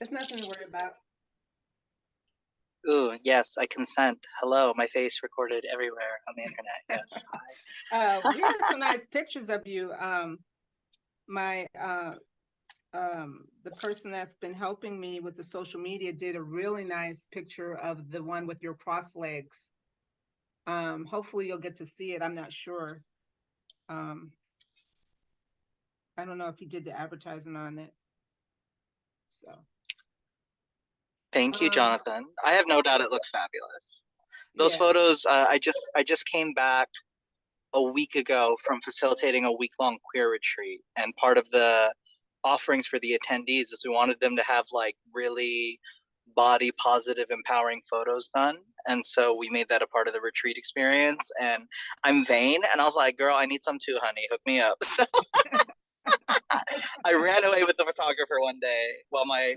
It's nothing to worry about. Ooh, yes, I consent. Hello, my face recorded everywhere on the internet. Yes, hi. We have some nice pictures of you. The person that's been helping me with the social media did a really nice picture of the one with your cross legs. Hopefully you'll get to see it. I'm not sure. I don't know if he did the advertising on it. So. Thank you, Jonathan. I have no doubt it looks fabulous. Those photos, I just came back a week ago from facilitating a week-long queer retreat, and part of the offerings for the attendees is we wanted them to have like really body positive, empowering photos done, and so we made that a part of the retreat experience. And I'm vain, and I was like, girl, I need some too, honey, hook me up. So I ran away with the photographer one day while my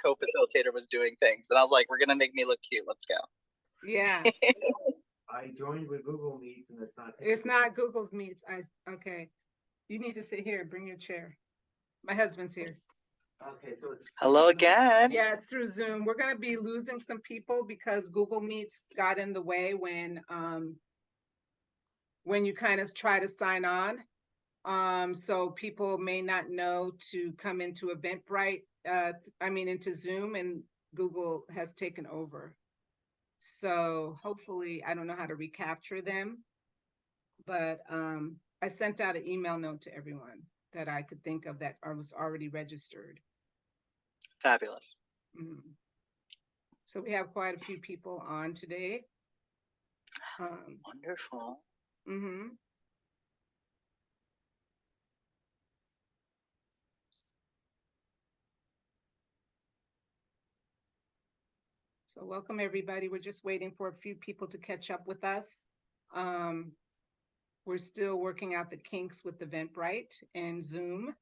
co-facilitator was doing things, and I was like, we're gonna make me look cute, let's go. Yeah. I joined with Google Meets, and it's not. It's not Google's Meets. Okay. You need to sit here. Bring your chair. My husband's here. Okay, so it's hello again. Yeah, it's through Zoom. We're gonna be losing some people because Google Meets got in the way when you kind of try to sign on. So people may not know to come into Eventbrite. Into Zoom, and Google has taken over. So hopefully, I don't know how to recapture them, but I sent out an email note to everyone that I could think of that was already registered. Fabulous. Mm-hmm. So we have quite a few people on today. Wonderful. Mm-hmm. So welcome everybody. We're just waiting for a few people to catch up with us. We're still working out the kinks with Eventbrite and Zoom,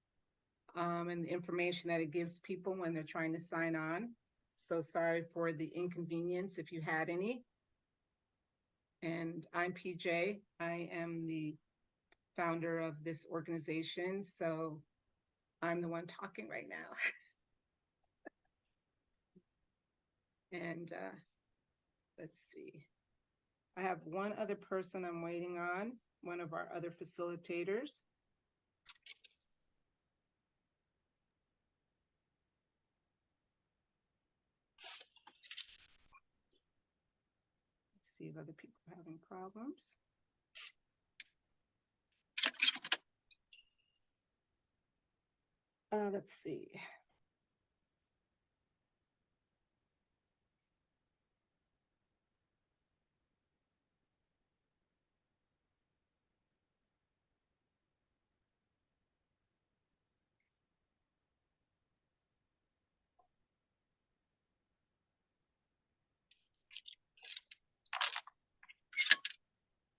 and the information that it gives people when they're trying to sign on. So sorry for the inconvenience if you had any. And I'm PJ. I am the founder of this organization, so I'm the one talking right now. And let's see. I have one other person I'm waiting on, one of our other facilitators. Let's see if other people are having problems. Let's see.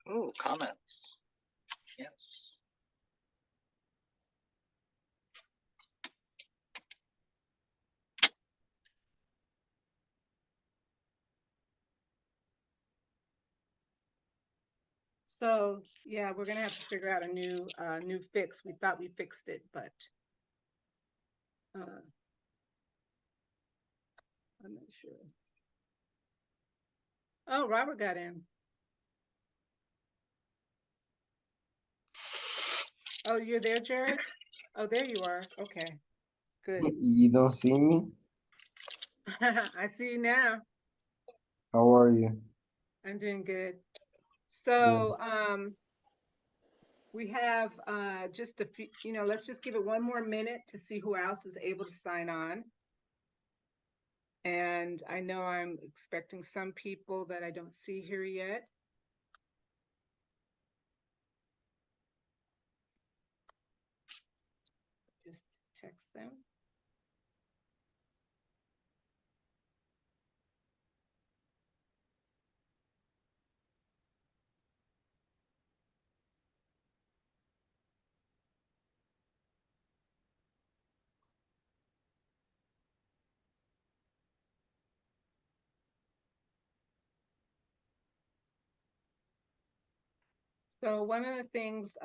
Ooh, comments. Yes. So yeah, we're gonna have to figure out a new fix. We thought we fixed it, but I'm not sure. Oh, Robert got in. Oh, you're there, Jared? Oh, there you are. Okay, good. You don't see me? I see you now. How are you? I'm doing good. So we have just a few, let's just give it one more minute to see who else is able to sign on. And I know I'm expecting some people that I don't see here yet. Just text them. So one of the things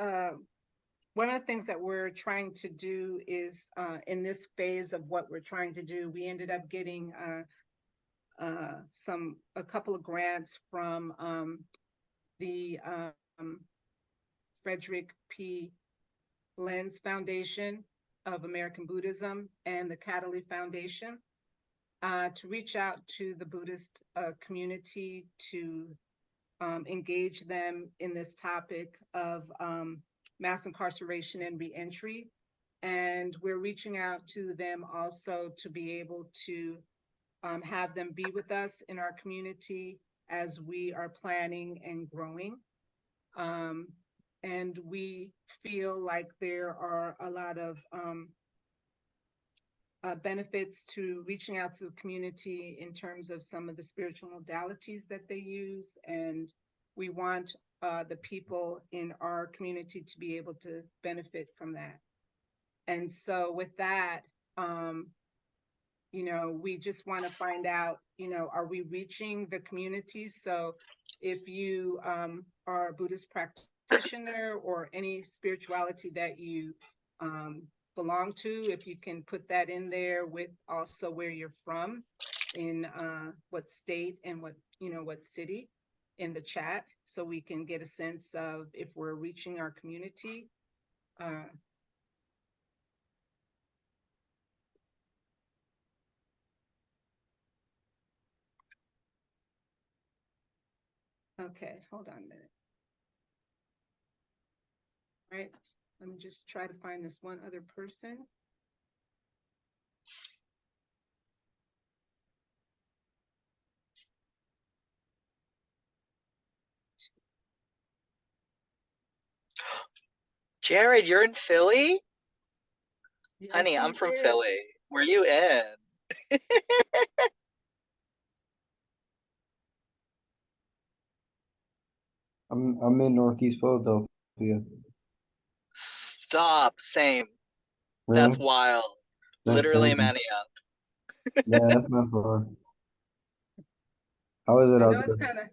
one of the things that we're trying to do is in this phase of what we're trying to do, we ended up getting a couple of grants from the Frederick P. Lenz Foundation of American Buddhism and the Cataly Foundation to reach out to the Buddhist community to engage them in this topic of mass incarceration and reentry. And we're reaching out to them also to be able to have them be with us in our community as we are planning and growing. And we feel like there are a lot of benefits to reaching out to the community in terms of some of the spiritual modalities that they use. And we want the people in our community to be able to benefit from that. And so with that, you know, we just want to find out, you know, are we reaching the community? So if you are a Buddhist practitioner or any spirituality that you belong to, if you can put that in there with also where you're from, in what state and what, you know, what city in the chat, so we can get a sense of if we're reaching our community. Okay, hold on a minute. All right, let me just try to find this one other person. Jared, you're in Philly? Yes, Honey, I'm he from is. Philly. Where you in? I'm in Northeast Philadelphia. Stop. Same. Really? That's wild. That's Literally crazy. mania. Yeah, that's not far. How is it I out know it's there?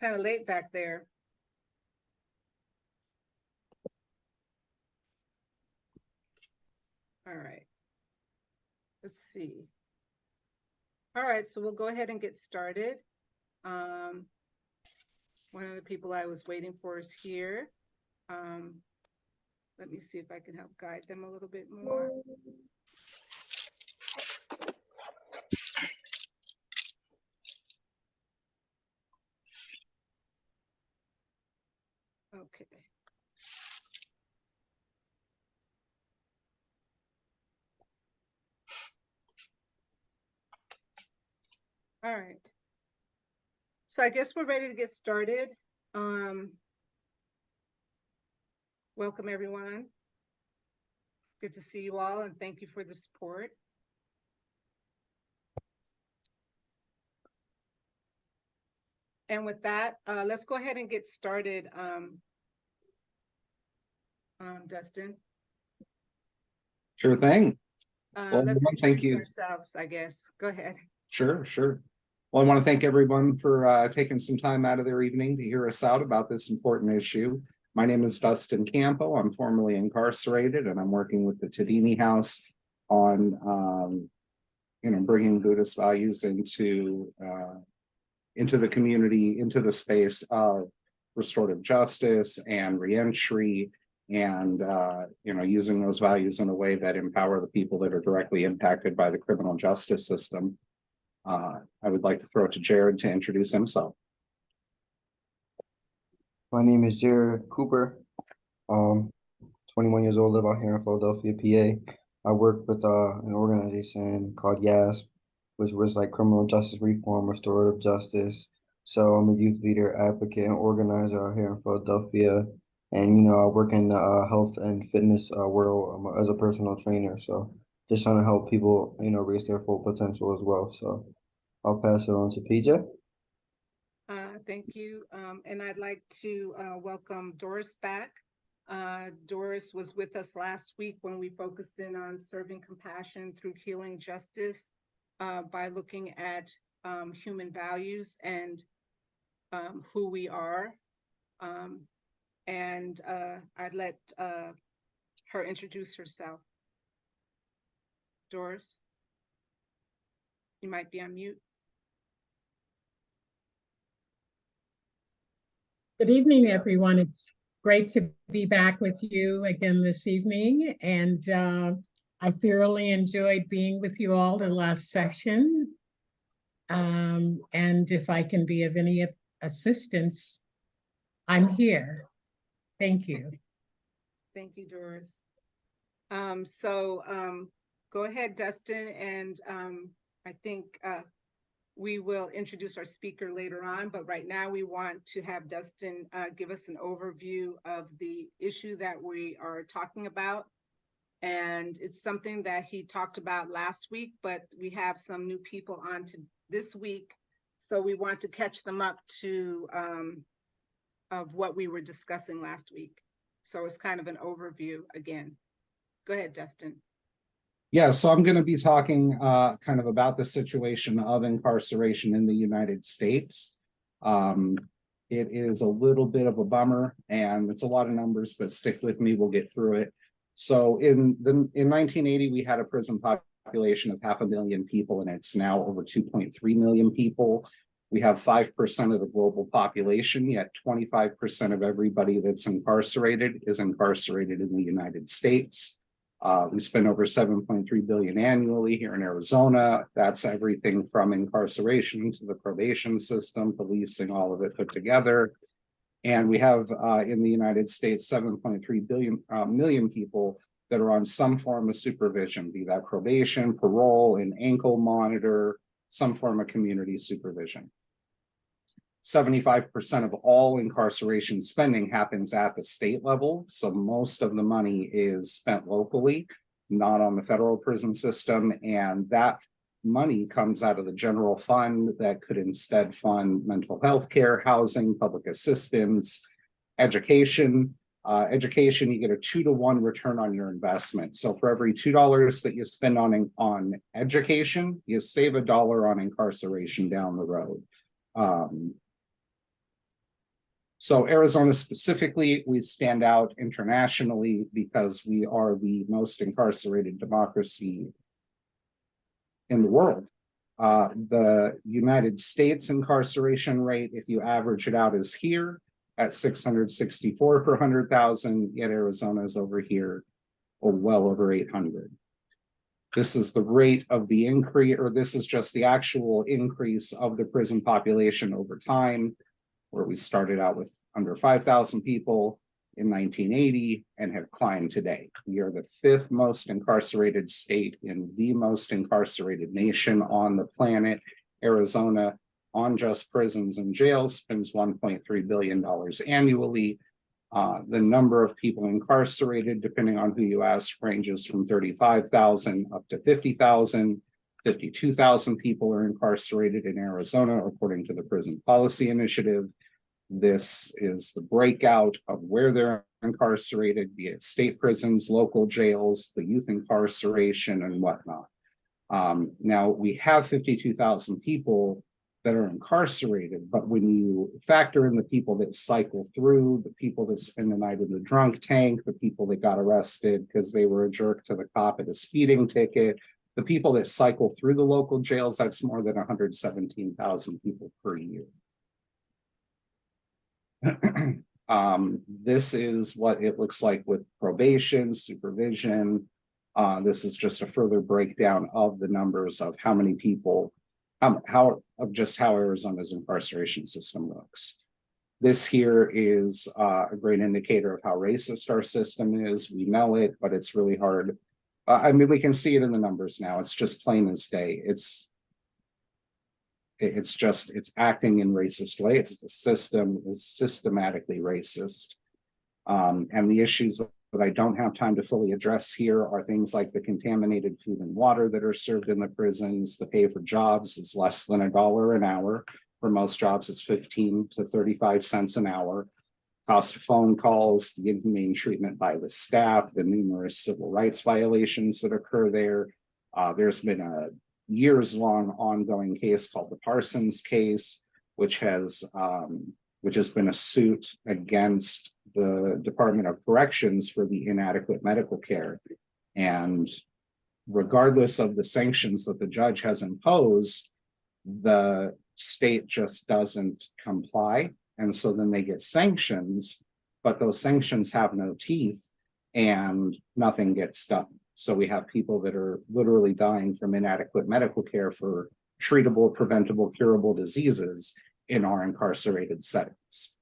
kind of late back there. All right. Let's see. All right, so we'll go ahead and get started. One of the people I was waiting for is here. Let me see if I can help guide them a little bit more. Okay. All right. So I guess we're ready to get started. Welcome, everyone. Good to see you all, and thank you for the support. And with that, let's go ahead and get started. Dustin. Sure thing. Well, Let's thank introduce you. ourselves, I guess. Go ahead. Sure. Well, I want to thank everyone for taking some time out of their evening to hear us out about this important issue. My name is Dustin Campo. I'm formerly incarcerated, and I'm working with the Tadini House on, bringing Buddhist values into the community, into the space of restorative justice and reentry, and using those values in a way that empower the people that are directly impacted by the criminal justice system. I would like to throw it to Jared to introduce himself. My name is Jared Cooper. 21 years old, live out here in Philadelphia, PA. I work with an organization called YASP, which was like criminal justice reform, restorative justice. So I'm a youth leader, advocate, and organizer out here in Philadelphia. And, I work in the health and fitness world as a personal trainer. So just trying to help people, reach their full potential as well. So I'll pass it on to PJ. Thank you. And I'd like to welcome Doris back. Doris was with us last week when we focused in on serving compassion through healing justice by looking at human values and who we are. And I'd let her introduce herself. Doris, you might be on mute. Good evening, everyone. It's great to be back with you again this evening. And I thoroughly enjoyed being with you all the last session. And if I can be of any assistance, I'm here. Thank you. Thank you, Doris. Go ahead, Dustin, and I think we will introduce our speaker later on, but right now we want to have Dustin give us an overview of the issue that we are talking about. And it's something that he talked about last week, but we have some new people on to this week. So we want to catch them up to of what we were discussing last week. So it's kind of an overview again. Go ahead, Dustin. Yeah, so I'm going to be talking kind of about the situation of incarceration in the United States. It is a little bit of a bummer, and it's a lot of numbers, but stick with me, we'll get through it. So in 1980, we had a prison population of 500,000 people, and it's now over 2.3 million people. We have 5% of the global population, yet 25% of everybody that's incarcerated is incarcerated in the United States. We spend over 7.3 billion annually here in Arizona. That's everything from incarceration to the probation system, policing, all of it put together. And we have in the United States 7.3 million people that are on some form of supervision, be that probation, parole, an ankle monitor, some form of community supervision. 75% of all incarceration spending happens at the state level. So most of the money is spent locally, not on the federal prison system. And that money comes out of the general fund that could instead fund mental health care, housing, public assistance, education. Education, you get a 2-to-1 return on your investment. So for every $2 that you spend on education, you save $1 on incarceration down the road. So Arizona specifically, we stand out internationally because we are the most incarcerated democracy in the world. The United States incarceration rate, if you average it out, is here at 664 per 100,000, yet Arizona is over here, or well over 800. This is the rate of the increase, or this is just the actual increase of the prison population over time, where we started out with under 5,000 people in 1980 and have climbed today. We are the 5th most incarcerated state in the most incarcerated nation on the planet. Arizona, on just prisons and jails, spends $1.3 billion annually. The number of people incarcerated, depending on who you ask, ranges from 35,000 up to 50,000. 52,000 people are incarcerated in Arizona, according to the Prison Policy Initiative. This is the breakout of where they're incarcerated, be it state prisons, local jails, the youth incarceration, and whatnot. Now, we have 52,000 people that are incarcerated, but when you factor in the people that cycle through, the people that spend the night in the drunk tank, the people that got arrested because they were a jerk to the cop at a speeding ticket, the people that cycle through the local jails, that's more than 117,000 people per year. This is what it looks like with probation, supervision. This is just a further breakdown of the numbers of how many people, how Arizona's incarceration system looks. This here is a great indicator of how racist our system is. We know it, but it's really hard. I mean, we can see it in the numbers now. It's just plain as day. It's acting in racist ways. The system is systematically racist. And the issues that I don't have time to fully address here are things like the contaminated food and water that are served in the prisons. The pay for jobs is less than $1 an hour. For most jobs, it's 15 to 35 cents an hour. Cost of phone calls, the inhumane treatment by the staff, the numerous civil rights violations that occur there. There's been a years-long ongoing case called the Parsons case, which has been a suit against the Department of Corrections for the inadequate medical care. And regardless of the sanctions that the judge has imposed, the state just doesn't comply. And so then they get sanctions, but those sanctions have no teeth and nothing gets done. So we have people that are literally dying from inadequate medical care for treatable, preventable, curable diseases in our incarcerated settings.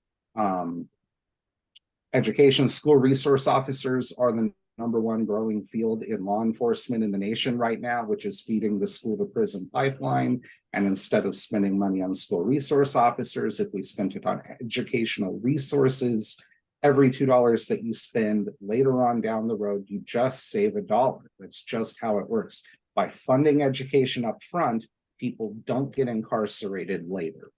Education school resource officers are the #1 growing field in law enforcement in the nation right now, which is feeding the school to prison pipeline. And instead of spending money on school resource officers, if we spent it on educational resources, every $2 that you spend later on down the road, you just save $1. That's just how it works. By funding education up front, people don't get incarcerated later.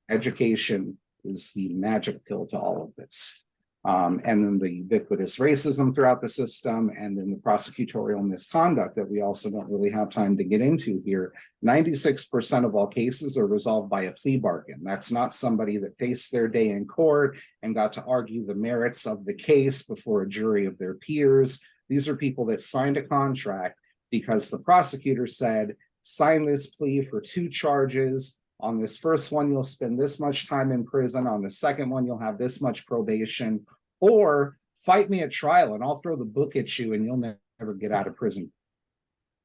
Education is the magic pill to all of this. And then the ubiquitous racism throughout the system, and then the prosecutorial misconduct that we also don't really have time to get into here. 96% of all cases are resolved by a plea bargain. That's not somebody that faced their day in court and got to argue the merits of the case before a jury of their peers. These are people that signed a contract because the prosecutor said, sign this plea for 2 charges. On this first one, you'll spend this much time in prison. On the second one, you'll have this much probation, or fight me at trial and I'll throw the book at you and you'll never get out of prison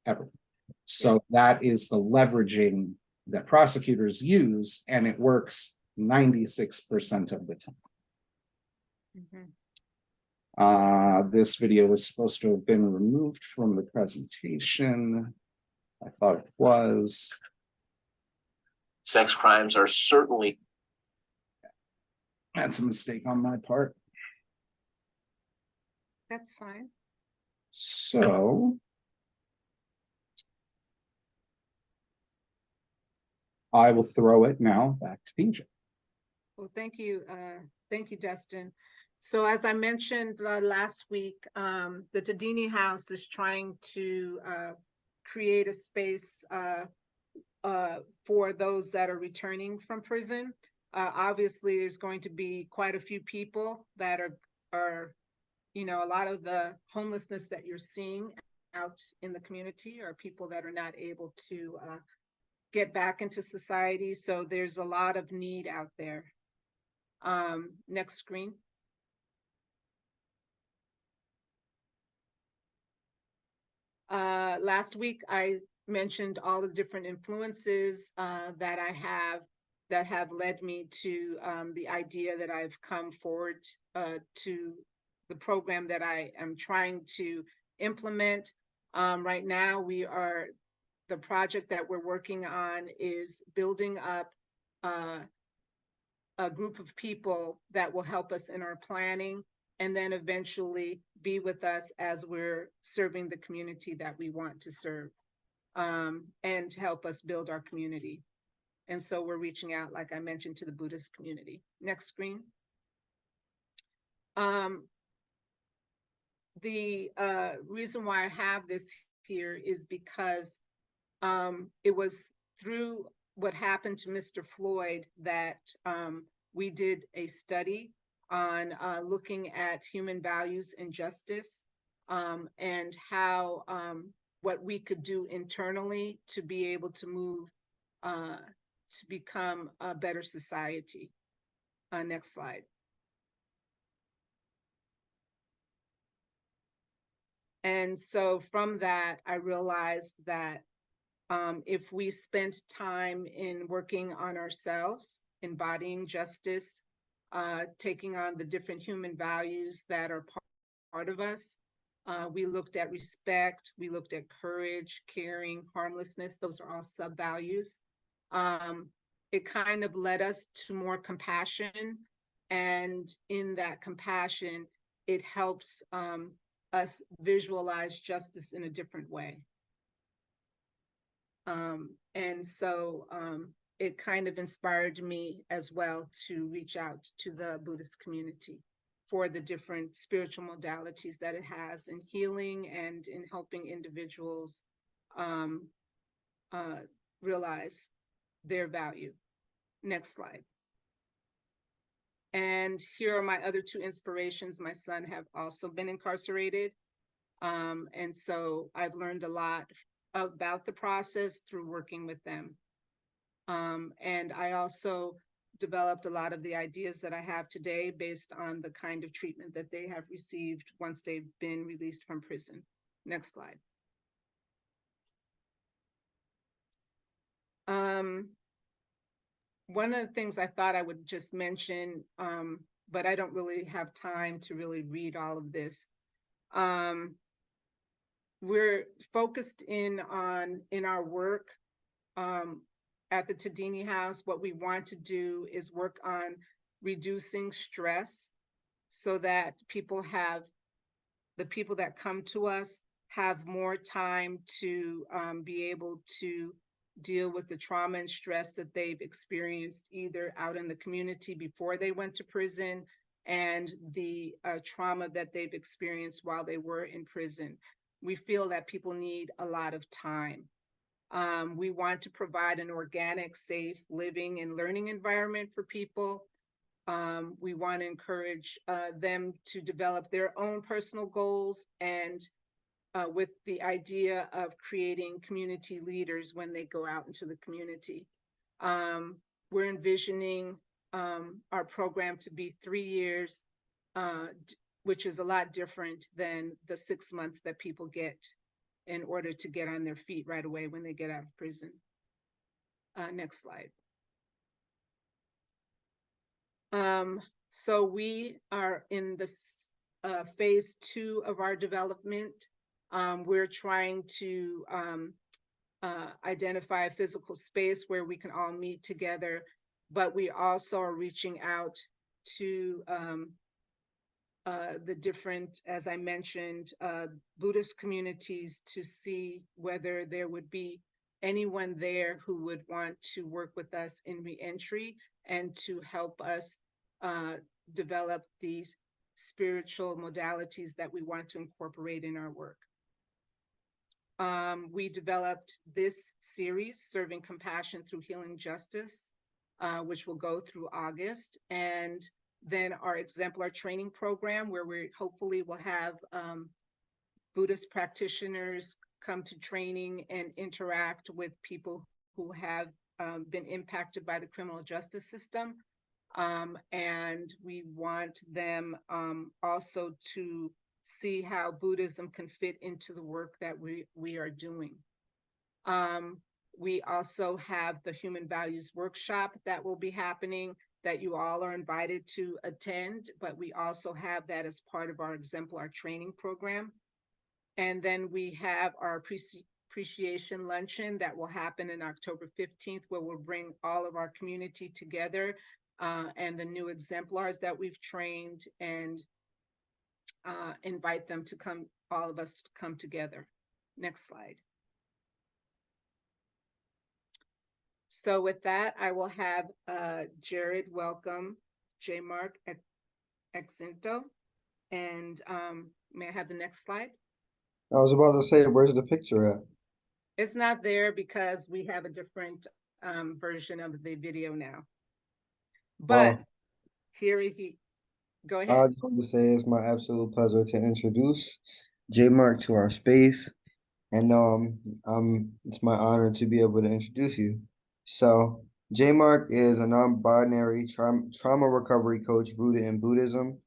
ever. So that is the leveraging that prosecutors use, and it works 96% of the time. This video was supposed to have been removed from the presentation. I thought it was. Sex crimes are certainly. That's a mistake on my part. That's fine. So I will throw it now back to PJ. Well, thank you, Dustin. So as I mentioned last week, the Tadini House is trying to create a space for those that are returning from prison. Obviously, there's going to be quite a few people that are, you know, a lot of the homelessness that you're seeing out in the community are people that are not able to get back into society. So there's a lot of need out there. Next screen. Last week, I mentioned all the different influences that I have that have led me to the idea that I've come forward to the program that I am trying to implement. Right now, the project that we're working on is building up a group of people that will help us in our planning, and then eventually be with us as we're serving the community that we want to serve, and help us build our community. And so we're reaching out, like I mentioned, to the Buddhist community. Next screen. The reason why I have this here is because it was through what happened to Mr. Floyd that we did a study on looking at human values and justice, and how what we could do internally to be able to move to become a better society. Next slide. And so from that, I realized that if we spent time in working on ourselves, embodying justice, taking on the different human values that are part of us, we looked at respect, we looked at courage, caring, harmlessness. Those are all sub-values. It kind of led us to more compassion. And in that compassion, it helps us visualize justice in a different way. And so it kind of inspired me as well to reach out to the Buddhist community for the different spiritual modalities that it has in healing and in helping individuals realize their value. Next slide. And here are my other two inspirations. My son have also been incarcerated. And so I've learned a lot about the process through working with them. And I also developed a lot of the ideas that I have today based on the kind of treatment that they have received once they've been released from prison. Next slide. One of the things I thought I would just mention, but I don't really have time to really read all of this. We're focused in our work at the Tadini House. What we want to do is work on reducing stress so that the people that come to us have more time to be able to deal with the trauma and stress that they've experienced either out in the community before they went to prison and the trauma that they've experienced while they were in prison. We feel that people need a lot of time. We want to provide an organic, safe living and learning environment for people. We want to encourage them to develop their own personal goals and with the idea of creating community leaders when they go out into the community. We're envisioning our program to be 3 years, which is a lot different than the 6 months that people get in order to get on their feet right away when they get out of prison. Next slide. So we are in this phase 2 of our development. We're trying to identify a physical space where we can all meet together, but we also are reaching out to the different, as I mentioned, Buddhist communities to see whether there would be anyone there who would want to work with us in reentry and to help us develop these spiritual modalities that we want to incorporate in our work. We developed this series, Serving Compassion Through Healing Justice, which will go through August. And then our exemplar training program, where we hopefully will have Buddhist practitioners come to training and interact with people who have been impacted by the criminal justice system. And we want them also to see how Buddhism can fit into the work that we are doing. We also have the Human Values Workshop that will be happening that you all are invited to attend, but we also have that as part of our exemplar training program. And then we have our appreciation luncheon that will happen in October 15th, where we'll bring all of our community together and the new exemplars that we've trained and invite them to come, all of us to come together. Next slide. So with that, I will have Jared welcome Jemarc Axinto. And may I have the next slide? I was about to say, where's the picture at? It's not there because we have a different version of the video now. But here he, go ahead. I just want to say it's my absolute pleasure to introduce Jemarc to our space. And it's my honor to be able to introduce you. So Jemarc is a non-binary trauma recovery coach rooted in Buddhism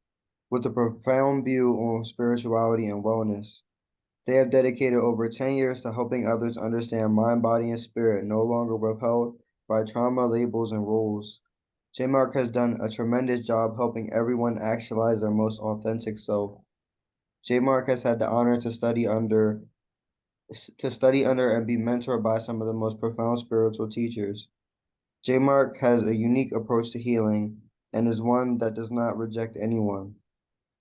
with a profound view on spirituality and wellness. They have dedicated over 10 years to helping others understand mind, body, and spirit, no longer withheld by trauma labels and rules. Jemarc has done a tremendous job helping everyone actualize their most authentic self. Jemarc has had the honor to study under and be mentored by some of the most profound spiritual teachers. Jemarc has a unique approach to healing and is one that does not reject anyone.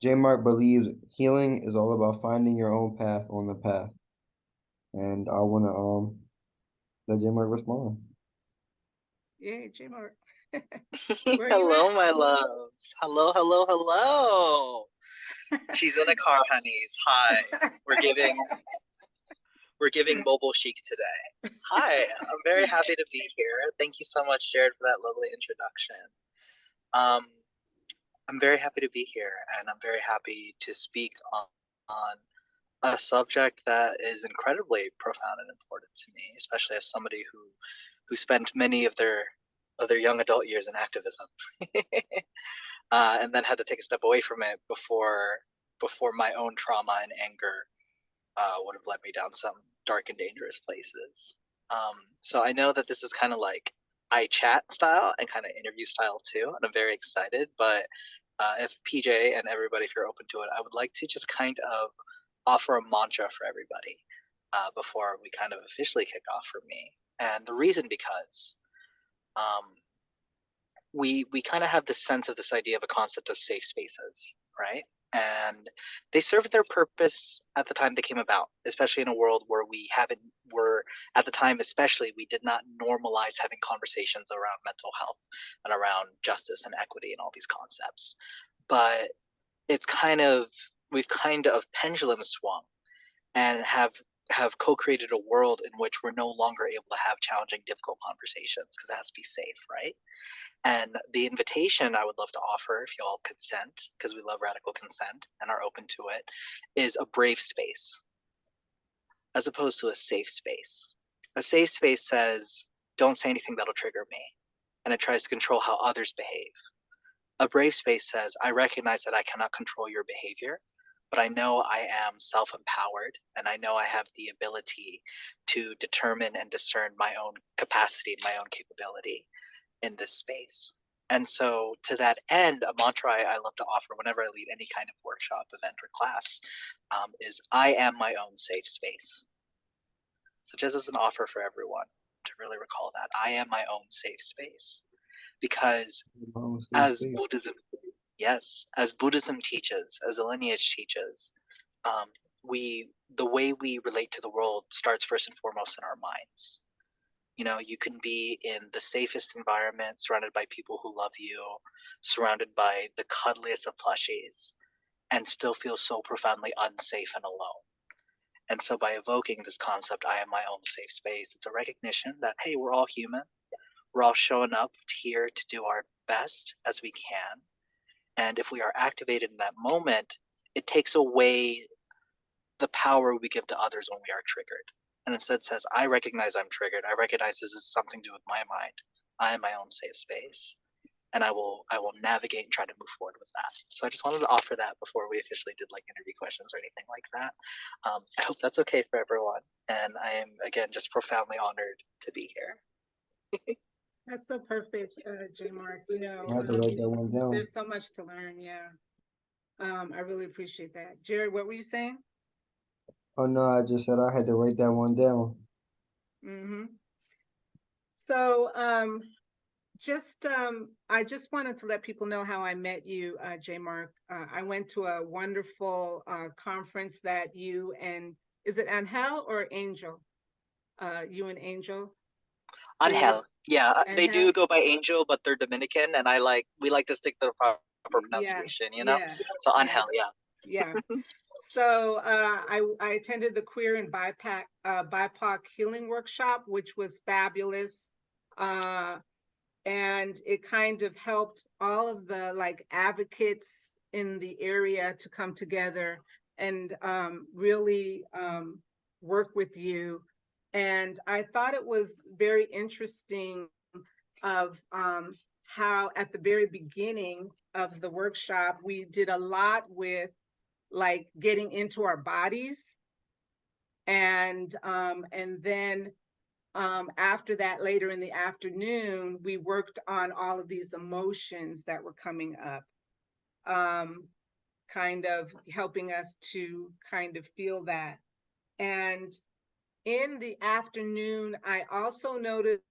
Jemarc believes healing is all about finding your own path on the path. And I want to let Jemarc respond. Yay, Jemarc. Hello, my loves. Hello, hello, hello. She's in a car, honeys. Hi. We're giving mobile chic today. Hi, I'm very happy to be here. Thank you so much, Jared, for that lovely introduction. I'm very happy to be here, and I'm very happy to speak on a subject that is incredibly profound and important to me, especially as somebody who spent many of their young adult years in activism, and then had to take a step away from it before my own trauma and anger would have led me down some dark and dangerous places. So I know that this is kind of like iChat style and kind of interview style too, and I'm very excited. But if PJ and everybody, if you're open to it, I would like to just kind of offer a mantra for everybody before we kind of officially kick off for me. And the reason because we kind of have this sense of this idea of a concept of safe spaces, right? And they served their purpose at the time they came about, especially in a world where were at the time, especially, we did not normalize having conversations around mental health and around justice and equity and all these concepts. But we've kind of pendulum swung and have co-created a world in which we're no longer able to have challenging, difficult conversations because it has to be safe, right? And the invitation I would love to offer, if y'all consent, because we love radical consent and are open to it, is a brave space as opposed to a safe space. A safe space says, don't say anything that'll trigger me, and it tries to control how others behave. A brave space says, I recognize that I cannot control your behavior, but I know I am self-empowered, and I know I have the ability to determine and discern my own capacity and my own capability in this space. And so to that end, a mantra I love to offer whenever I lead any kind of workshop, event, or class is I am my own safe space. So just as an offer for everyone to really recall that, I am my own safe space. Because as Buddhism, yes, as Buddhism teaches, as the lineage teaches, the way we relate to the world starts first and foremost in our minds. You know, you can be in the safest environment, surrounded by people who love you, surrounded by the cuddliest of plushies, and still feel so profoundly unsafe and alone. And so by evoking this concept, I am my own safe space, it's a recognition that, hey, we're all human. We're all showing up here to do our best as we can. And if we are activated in that moment, it takes away the power we give to others when we are triggered. And instead says, I recognize I'm triggered. I recognize this is something to do with my mind. I am my own safe space. And I will navigate and try to move forward with that. So I just wanted to offer that before we officially did like interview questions or anything like that. I hope that's okay for everyone. And I am, again, just profoundly honored to be here. That's so perfect, Jemarc. You know, I had to write that one down. there's so much to learn. Yeah. I really appreciate that. Jared, what were you saying? Oh no, I just said I had to write that one down. Mm-hmm. So, I just wanted to let people know how I met you, Jemarc. I went to a wonderful conference that you and, is it Angel or Angel? You and Angel? Angel. Yeah, they Angel? do go by Angel, but they're Dominican, and we like to stick to the proper pronunciation, you know? Yeah, So Angel, yeah. yeah. So I attended the Queer and BIPOC healing workshop, which was fabulous. And it kind of helped all of the like advocates in the area to come together and really work with you. And I thought it was very interesting of how at the very beginning of the workshop, we did a lot with like getting into our bodies. And then after that, later in the afternoon, we worked on all of these emotions that were coming up, kind of helping us to kind of feel that. And in the afternoon, I also noticed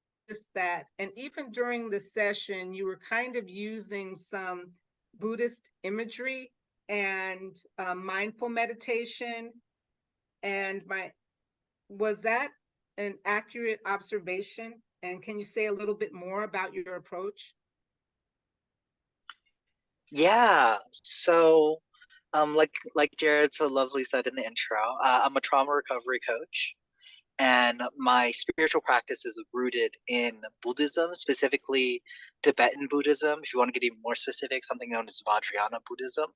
that, and even during the session, you were kind of using some Buddhist imagery and mindful meditation. And was that an accurate observation? And can you say a little bit more about your approach? Yeah. So, like Jared so lovely said in the intro, I'm a trauma recovery coach, And my spiritual practice is rooted in Buddhism, specifically Tibetan Buddhism. If you want to get even more specific, something known as Vajryana Buddhism,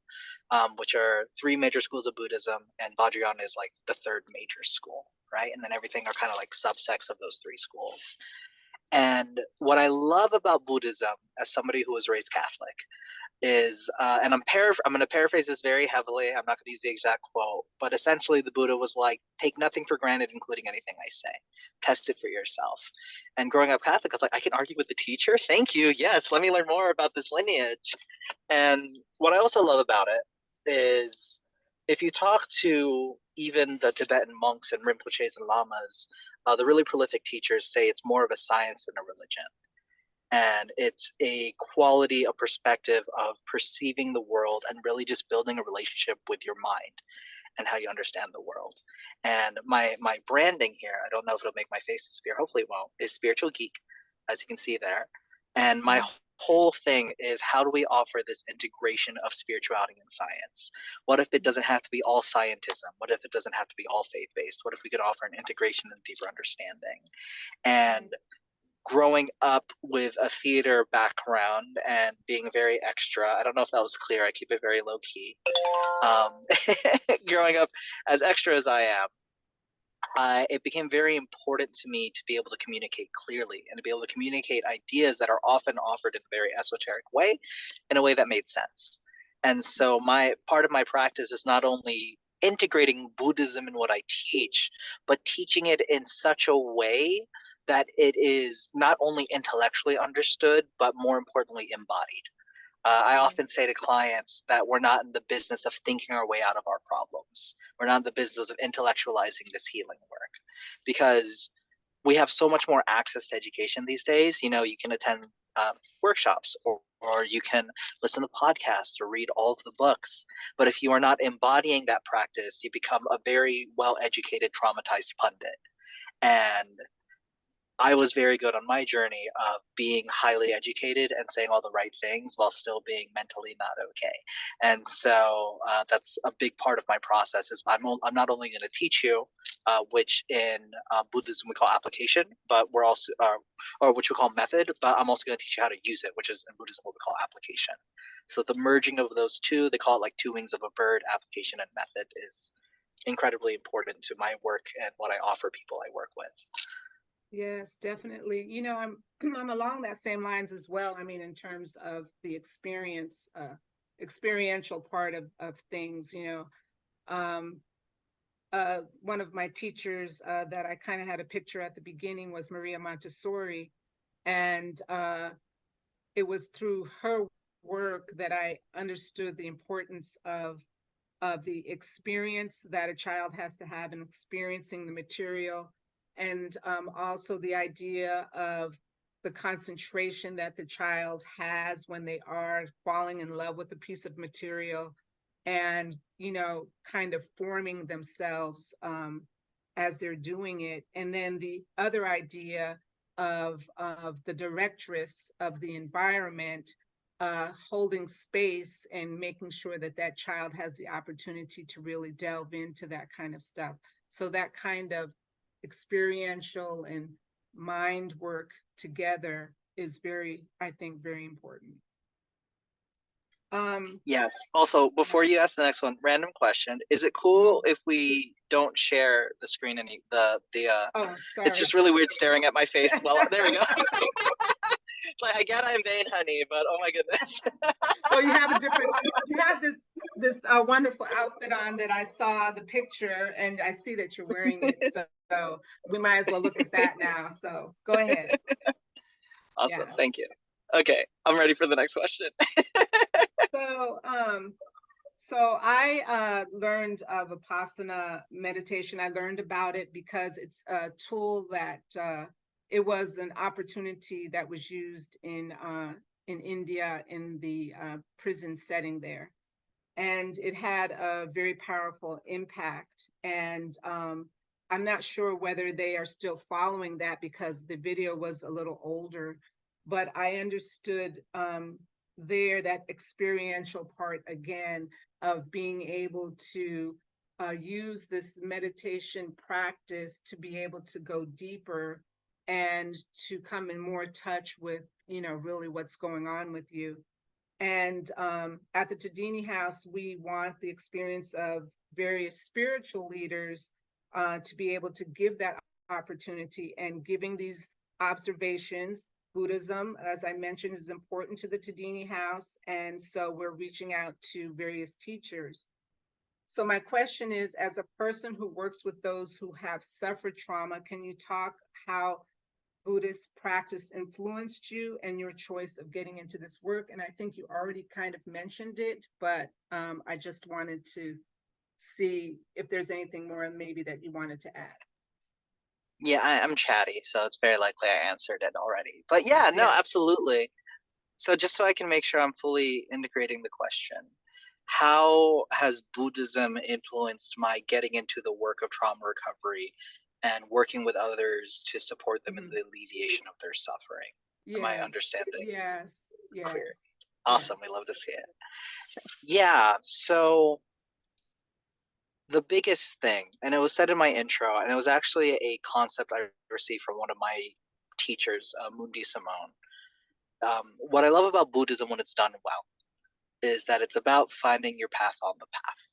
which are 3 major schools of Buddhism, and Vajrayana is like the 3rd major school, right? And then everything are kind of like subsects of those 3 schools. And what I love about Buddhism, as somebody who was raised Catholic, is, and I'm going to paraphrase this very heavily. I'm not going to use the exact quote, but essentially the Buddha was like, take nothing for granted, including anything I say. Test it for yourself. And growing up Catholic, I was like, I can argue with the teacher? Thank you. Yes, let me learn more about this lineage. And what I also love about it is if you talk to even the Tibetan monks and Rinpoches and Lamas, the really prolific teachers say it's more of a science than a religion. And it's a quality, a perspective of perceiving the world and really just building a relationship with your mind and how you understand the world. And my branding here, I don't know if it'll make my face disappear, hopefully it won't, is Spiritual Geek, as you can see there. And my whole thing is, how do we offer this integration of spirituality and science? What if it doesn't have to be all scientism? What if it doesn't have to be all faith-based? What if we could offer an integration and deeper understanding? And growing up with a theater background and being very extra, I don't know if that was clear, I keep it very low key. Growing up as extra as I am, it became very important to me to be able to communicate clearly and to be able to communicate ideas that are often offered in a very esoteric way, in a way that made sense. And so part of my practice is not only integrating Buddhism in what I teach, but teaching it in such a way that it is not only intellectually understood, but more importantly, embodied. I often say to clients that we're not in the business of thinking our way out of our problems. We're not in the business of intellectualizing this healing work, because we have so much more access to education these days. You know, you can attend workshops, or you can listen to podcasts or read all of the books. But if you are not embodying that practice, you become a very well-educated, traumatized pundit. And I was very good on my journey of being highly educated and saying all the right things while still being mentally not okay. And so that's a big part of my process. Is I'm not only going to teach you, which in Buddhism we call application, but we're also, or which we call method, but I'm also going to teach you how to use it, which is in Buddhism what we call application. So the merging of those two, they call it like 2 wings of a bird. Application and method is incredibly important to my work and what I offer people I work with. Yes, definitely. You know, I'm along that same lines as well. I mean, in terms of the experiential part of things, you know, one of my teachers that I kind of had a picture at the beginning was Maria Montessori. And it was through her work that I understood the importance of the experience that a child has to have in experiencing the material, and also the idea of the concentration that the child has when they are falling in love with a piece of material, and, you know, kind of forming themselves as they're doing it. And then the other idea of the directress of the environment, holding space and making sure that that child has the opportunity to really delve into that kind of stuff. So that kind of experiential and mind work together is very, I think, very important. Yes. Also, before you ask the next one, random question: is it cool if we don't share the screen oh, sorry. It's just really weird staring at my face. Well, there we go. It's like, I get I'm vain, honey, but oh my goodness. Well, you have this wonderful outfit on that I saw the picture, and I see that you're wearing it. So we might as well look at that now. So go ahead. Awesome. Yeah. Thank you. Okay, I'm ready for the next question. So I learned of Vipassana meditation. I learned about it because it's a tool that it was an opportunity that was used in India in the prison setting there. And it had a very powerful impact. And I'm not sure whether they are still following that because the video was a little older, but I understood there that experiential part again of being able to use this meditation practice to be able to go deeper and to come in more touch with, you know, really what's going on with you. And at the Tadini House, we want the experience of various spiritual leaders to be able to give that opportunity, and giving these observations. Buddhism, as I mentioned, is important to the Tadini House. And so we're reaching out to various teachers. So my question is, as a person who works with those who have suffered trauma, can you talk how Buddhist practice influenced you and your choice of getting into this work? And I think you already kind of mentioned it, but I just wanted to see if there's anything more maybe that you wanted to add. Yeah, I'm chatty, so it's very likely I answered it already. But yeah, no, Yeah. absolutely. So just so I can make sure I'm fully integrating the question, how has Buddhism influenced my getting into the work of trauma recovery and working with others to support them in the alleviation of their suffering? Am I Yes. understanding Yes. Yes. clear? Yeah. Awesome. We love to see it. Yeah. So the biggest thing, and it was said in my intro, and it was actually a concept I received from one of my teachers, Mundi Simone. What I love about Buddhism when it's done well is that it's about finding your path on the path.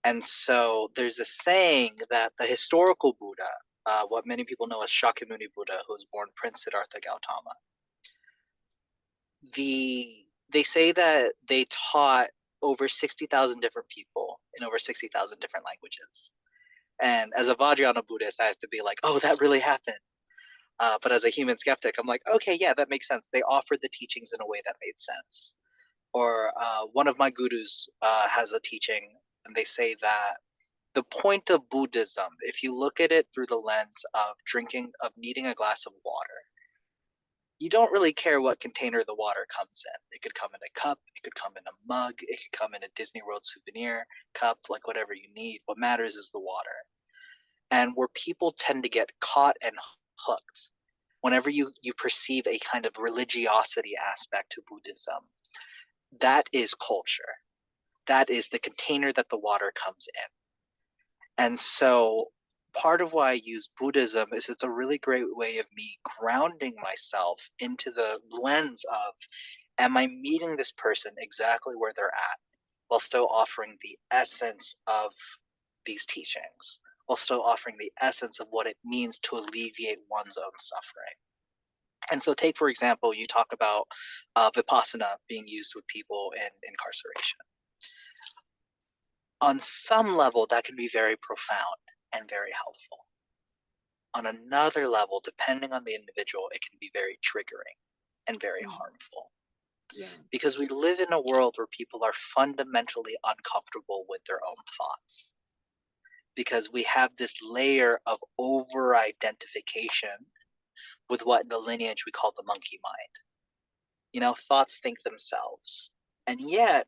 And so there's a saying that the historical Buddha, what many people know as Shakyamuni Buddha, who was born Prince Siddhartha Gautama, they say that they taught over 60,000 different people in over 60,000 different languages. And as a Vajryana Buddhist, I have to be like, oh, that really happened. But as a human skeptic, I'm like, okay, yeah, that makes sense. They offered the teachings in a way that made sense. Or one of my gurus has a teaching, and they say that the point of Buddhism, if you look at it through the lens of needing a glass of water, you don't really care what container the water comes in. It could come in a cup, it could come in a mug, it could come in a Disney World souvenir cup, like whatever you need. What matters is the water. And where people tend to get caught and hooked, whenever you perceive a kind of religiosity aspect to Buddhism, that is culture. That is the container that the water comes in. And so part of why I use Buddhism is it's a really great way of me grounding myself into the lens of, am I meeting this person exactly where they're at, while still offering the essence of these teachings, while still offering the essence of what it means to alleviate one's own suffering. And so take, for example, you talk about Vipassana being used with people in incarceration. On some level, that can be very profound and very helpful. On another level, depending on the individual, it can be very triggering and very harmful. Yeah. Because we live in a world where people are fundamentally uncomfortable with their own thoughts. Because we have this layer of over-identification with what in the lineage we call the monkey mind. You know, thoughts think themselves. And yet,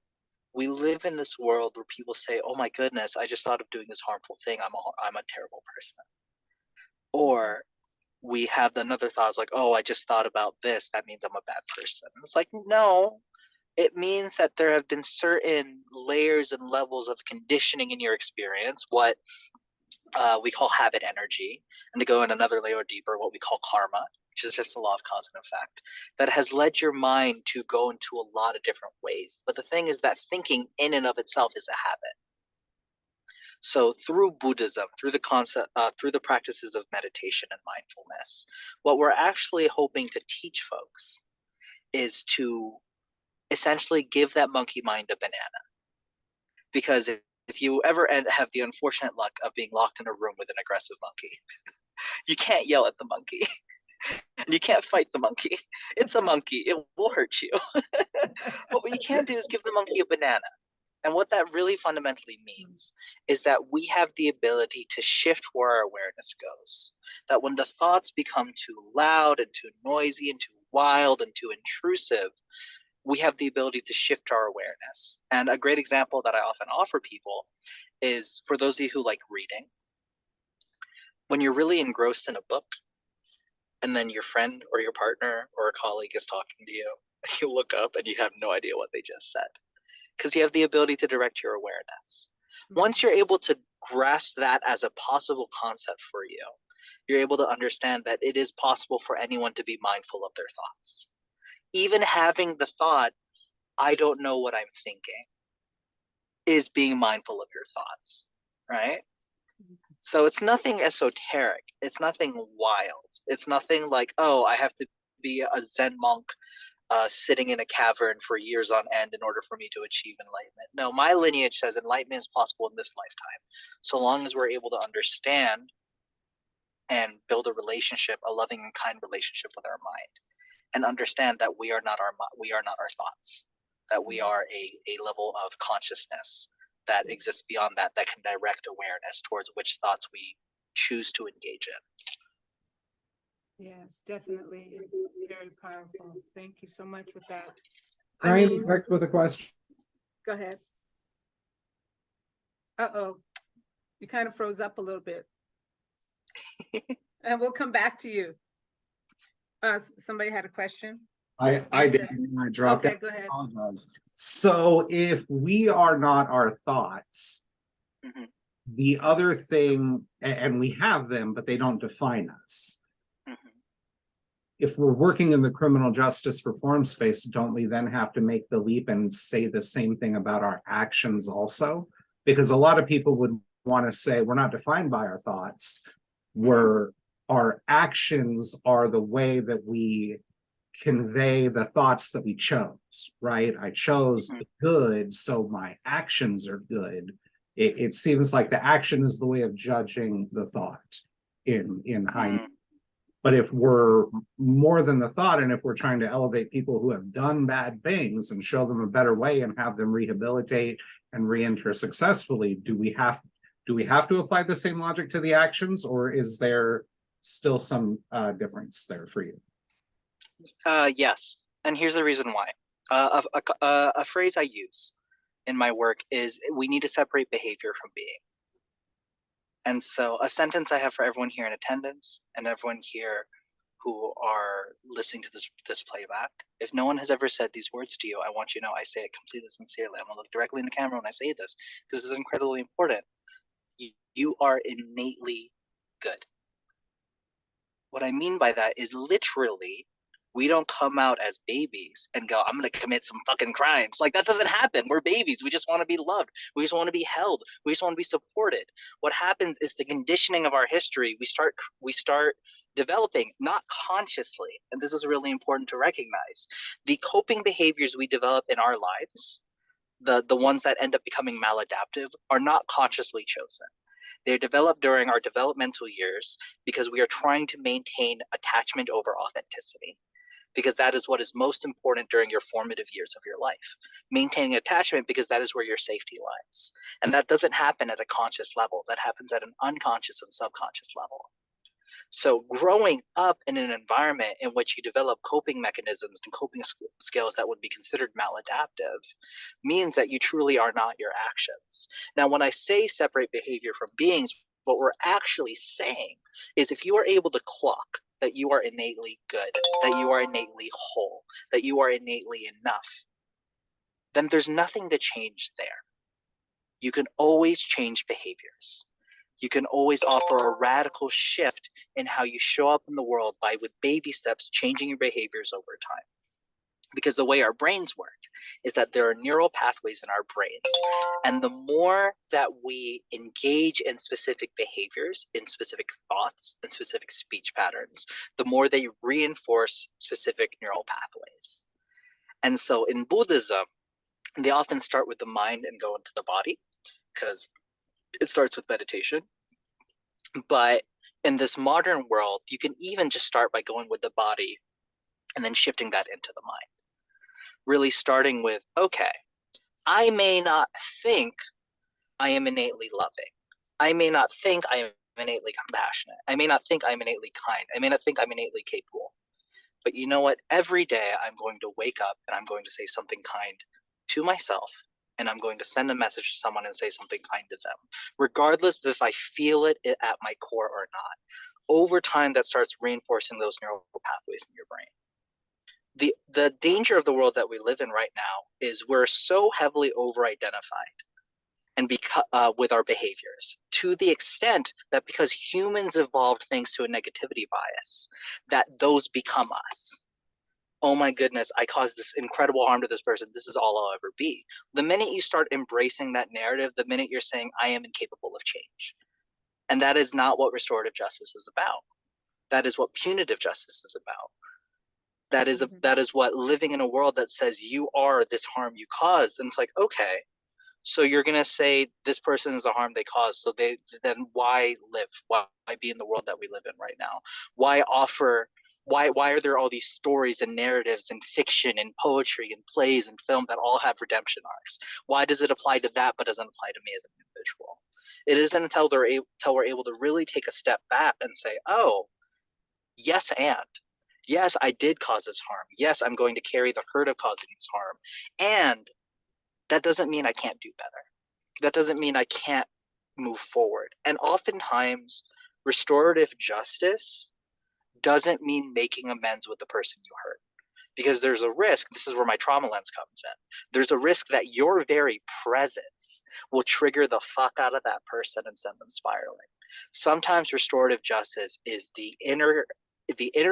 we live in this world where people say, oh my goodness, I just thought of doing this harmful thing. I'm a terrible person. Or we have another thought like, oh, I just thought about this. That means I'm a bad person. It's like, no, it means that there have been certain layers and levels of conditioning in your experience, what we call habit energy, and to go in another layer deeper, what we call karma, which is just the law of cause and effect, that has led your mind to go into a lot of different ways. But the thing is that thinking in and of itself is a habit. So through Buddhism, through the concept, through the practices of meditation and mindfulness, what we're actually hoping to teach folks is to essentially give that monkey mind a banana. Because if you ever have the unfortunate luck of being locked in a room with an aggressive monkey, you can't yell at the monkey. And you can't fight the monkey. It's a monkey. It will hurt you. But what you can do is give the monkey a banana. And what that really fundamentally means is that we have the ability to shift where our awareness goes. That when the thoughts become too loud and too noisy and too wild and too intrusive, we have the ability to shift our awareness. And a great example that I often offer people is, for those of you who like reading, when you're really engrossed in a book, and then your friend or your partner or a colleague is talking to you, you look up and you have no idea what they just said, because you have the ability to direct your awareness. Once you're able to grasp that as a possible concept for you, you're able to understand that it is possible for anyone to be mindful of their thoughts. Even having the thought, I don't know what I'm thinking, is being mindful of your thoughts, right? So it's nothing esoteric. It's nothing wild. It's nothing like, oh, I have to be a Zen monk sitting in a cavern for years on end in order for me to achieve enlightenment. No, my lineage says enlightenment is possible in this lifetime, so long as we're able to understand and build a relationship, a loving and kind relationship with our mind, and understand that we are not our thoughts, that we are a level of consciousness that exists beyond that, that can direct awareness towards which thoughts we choose to engage in. Yes, definitely. Very powerful. Thank you so much with that. Can I interject with a question? Go ahead. Uh-oh, you kind of froze up a little bit. And we'll come back to you. Somebody had a question? I did. I dropped Okay, out. go ahead. Apologize. So if we are not our thoughts, Mhm. the other thing, and we have them, but they don't define us. Mhm. If we're working in the criminal justice reform space, don't we then have to make the leap and say the same thing about our actions also? Because a lot of people would want to say we're not defined by our thoughts. Our actions are the way that we convey the thoughts that we chose, right? I chose the good, so my actions are good. It seems like the action is the way of judging the thought in hindsight. But if we're more than the thought, and if we're trying to elevate people who have done bad things and show them a better way and have them rehabilitate and re-enter successfully, do we have to apply the same logic to the actions, or is there still some difference there for you? Yes, and here's the reason why. A phrase I use in my work is we need to separate behavior from being. And so a sentence I have for everyone here in attendance and everyone here who are listening to this playback, if no one has ever said these words to you, I want you to know I say it completely sincerely. I'm gonna look directly in the camera when I say this, because this is incredibly important. You are innately good. What I mean by that is literally, we don't come out as babies and go, I'm going to commit some fucking crimes. Like, that doesn't happen. We're babies. We just want to be loved. We just want to be held. We just want to be supported. What happens is the conditioning of our history, we start developing, not consciously, and this is really important to recognize. The coping behaviors we develop in our lives, the ones that end up becoming maladaptive, are not consciously chosen. They're developed during our developmental years because we are trying to maintain attachment over authenticity, because that is what is most important during your formative years of your life. Maintaining attachment because that is where your safety lies. And that doesn't happen at a conscious level. That happens at an unconscious and subconscious level. So growing up in an environment in which you develop coping mechanisms and coping skills that would be considered maladaptive means that you truly are not your actions. Now, when I say separate behavior from beings, what we're actually saying is if you are able to clock that you are innately good, that you are innately whole, that you are innately enough, then there's nothing to change there. You can always change behaviors. You can always offer a radical shift in how you show up in the world by, with baby steps, changing your behaviors over time. Because the way our brains work is that there are neural pathways in our brains. And the more that we engage in specific behaviors, in specific thoughts, and specific speech patterns, the more they reinforce specific neural pathways. And so in Buddhism, they often start with the mind and go into the body, because it starts with meditation. But in this modern world, you can even just start by going with the body and then shifting that into the mind. Really starting with, okay, I may not think I am innately loving. I may not think I am innately compassionate. I may not think I'm innately kind. I may not think I'm innately capable. But you know what? Every day I'm going to wake up and I'm going to say something kind to myself, and I'm going to send a message to someone and say something kind to them, regardless of if I feel it at my core or not. Over time, that starts reinforcing those neural pathways in your brain. The danger of the world that we live in right now is we're so heavily over-identified and with our behaviors, to the extent that because humans evolved thanks to a negativity bias, that those become us. Oh my goodness, I caused this incredible harm to this person. This is all I'll ever be. The minute you start embracing that narrative, the minute you're saying, I am incapable of change. And that is not what restorative justice is about. That is what punitive justice is about. That is what living in a world that says you are this harm you caused. And it's like, okay, so you're gonna say this person is the harm they caused. So then why live? Why be in the world that we live in right now? Why are there all these stories and narratives and fiction and poetry and plays and film that all have redemption arcs? Why does it apply to that but doesn't apply to me as an individual? It isn't until we're able to really take a step back and say, oh, yes, and yes, I did cause this harm. Yes, I'm going to carry the hurt of causing this harm. And that doesn't mean I can't do better. That doesn't mean I can't move forward. And oftentimes, restorative justice doesn't mean making amends with the person you hurt. Because there's a risk, this is where my trauma lens comes in. There's a risk that your very presence will trigger the fuck out of that person and send them spiraling. Sometimes restorative justice is the inner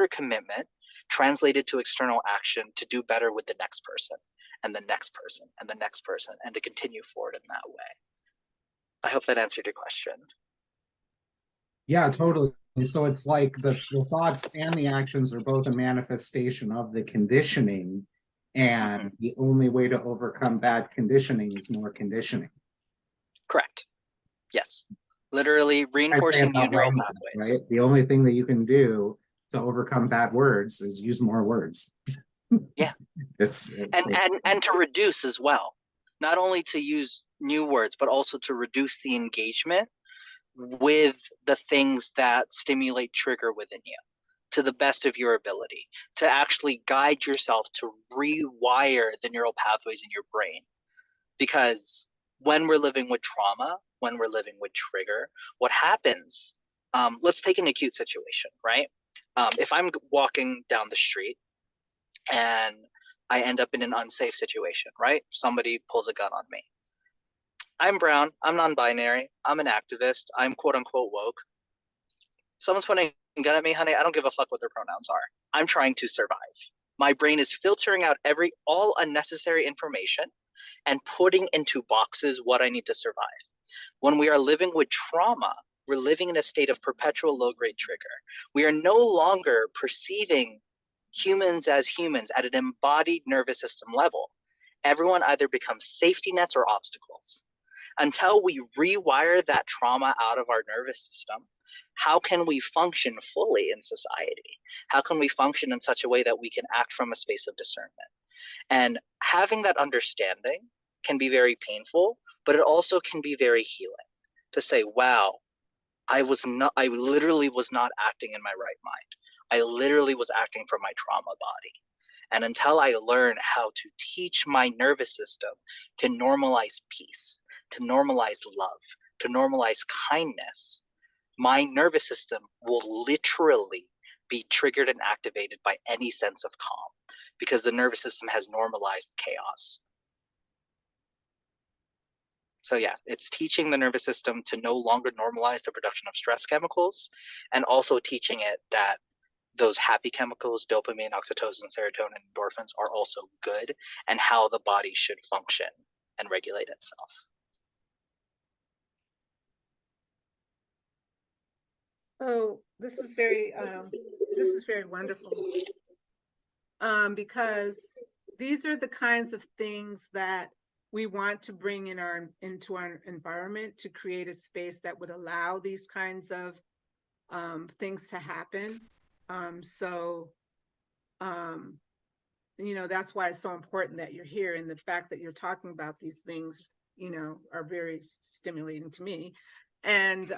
commitment translated to external action to do better with the next person and the next person and the next person, and to continue forward in that way. I hope that answered your question. Yeah, totally. So it's like the thoughts and the actions are both a manifestation of the conditioning, and the only way to overcome bad conditioning is more conditioning. Correct. Yes. Literally reinforcing new neural language, pathways. right? The only thing that you can do to overcome bad words is use more words. Yeah. And to reduce as well. Not only to use new words, but also to reduce the engagement with the things that stimulate trigger within you to the best of your ability, to actually guide yourself to rewire the neural pathways in your brain. Because when we're living with trauma, when we're living with trigger, what happens, let's take an acute situation, right? If I'm walking down the street and I end up in an unsafe situation, right? Somebody pulls a gun on me. I'm brown, I'm non-binary, I'm an activist, I'm quote unquote woke. Someone's pointing a gun at me, honey, I don't give a fuck what their pronouns are. I'm trying to survive. My brain is filtering out all unnecessary information and putting into boxes what I need to survive. When we are living with trauma, we're living in a state of perpetual low-grade trigger. We are no longer perceiving humans as humans at an embodied nervous system level. Everyone either becomes safety nets or obstacles. Until we rewire that trauma out of our nervous system, how can we function fully in society? How can we function in such a way that we can act from a space of discernment? And having that understanding can be very painful, but it also can be very healing to say, wow, I literally was not acting in my right mind. I literally was acting from my trauma body. And until I learn how to teach my nervous system to normalize peace, to normalize love, to normalize kindness, my nervous system will literally be triggered and activated by any sense of calm, because the nervous system has normalized chaos. So yeah, it's teaching the nervous system to no longer normalize the production of stress chemicals, and also teaching it that those happy chemicals, dopamine, oxytocin, serotonin, endorphins, are also good, and how the body should function and regulate itself. So this is very wonderful, because these are the kinds of things that we want to bring into our environment, to create a space that would allow these kinds of things to happen. That's why it's so important that you're here, and the fact that you're talking about these things, are very stimulating to me. And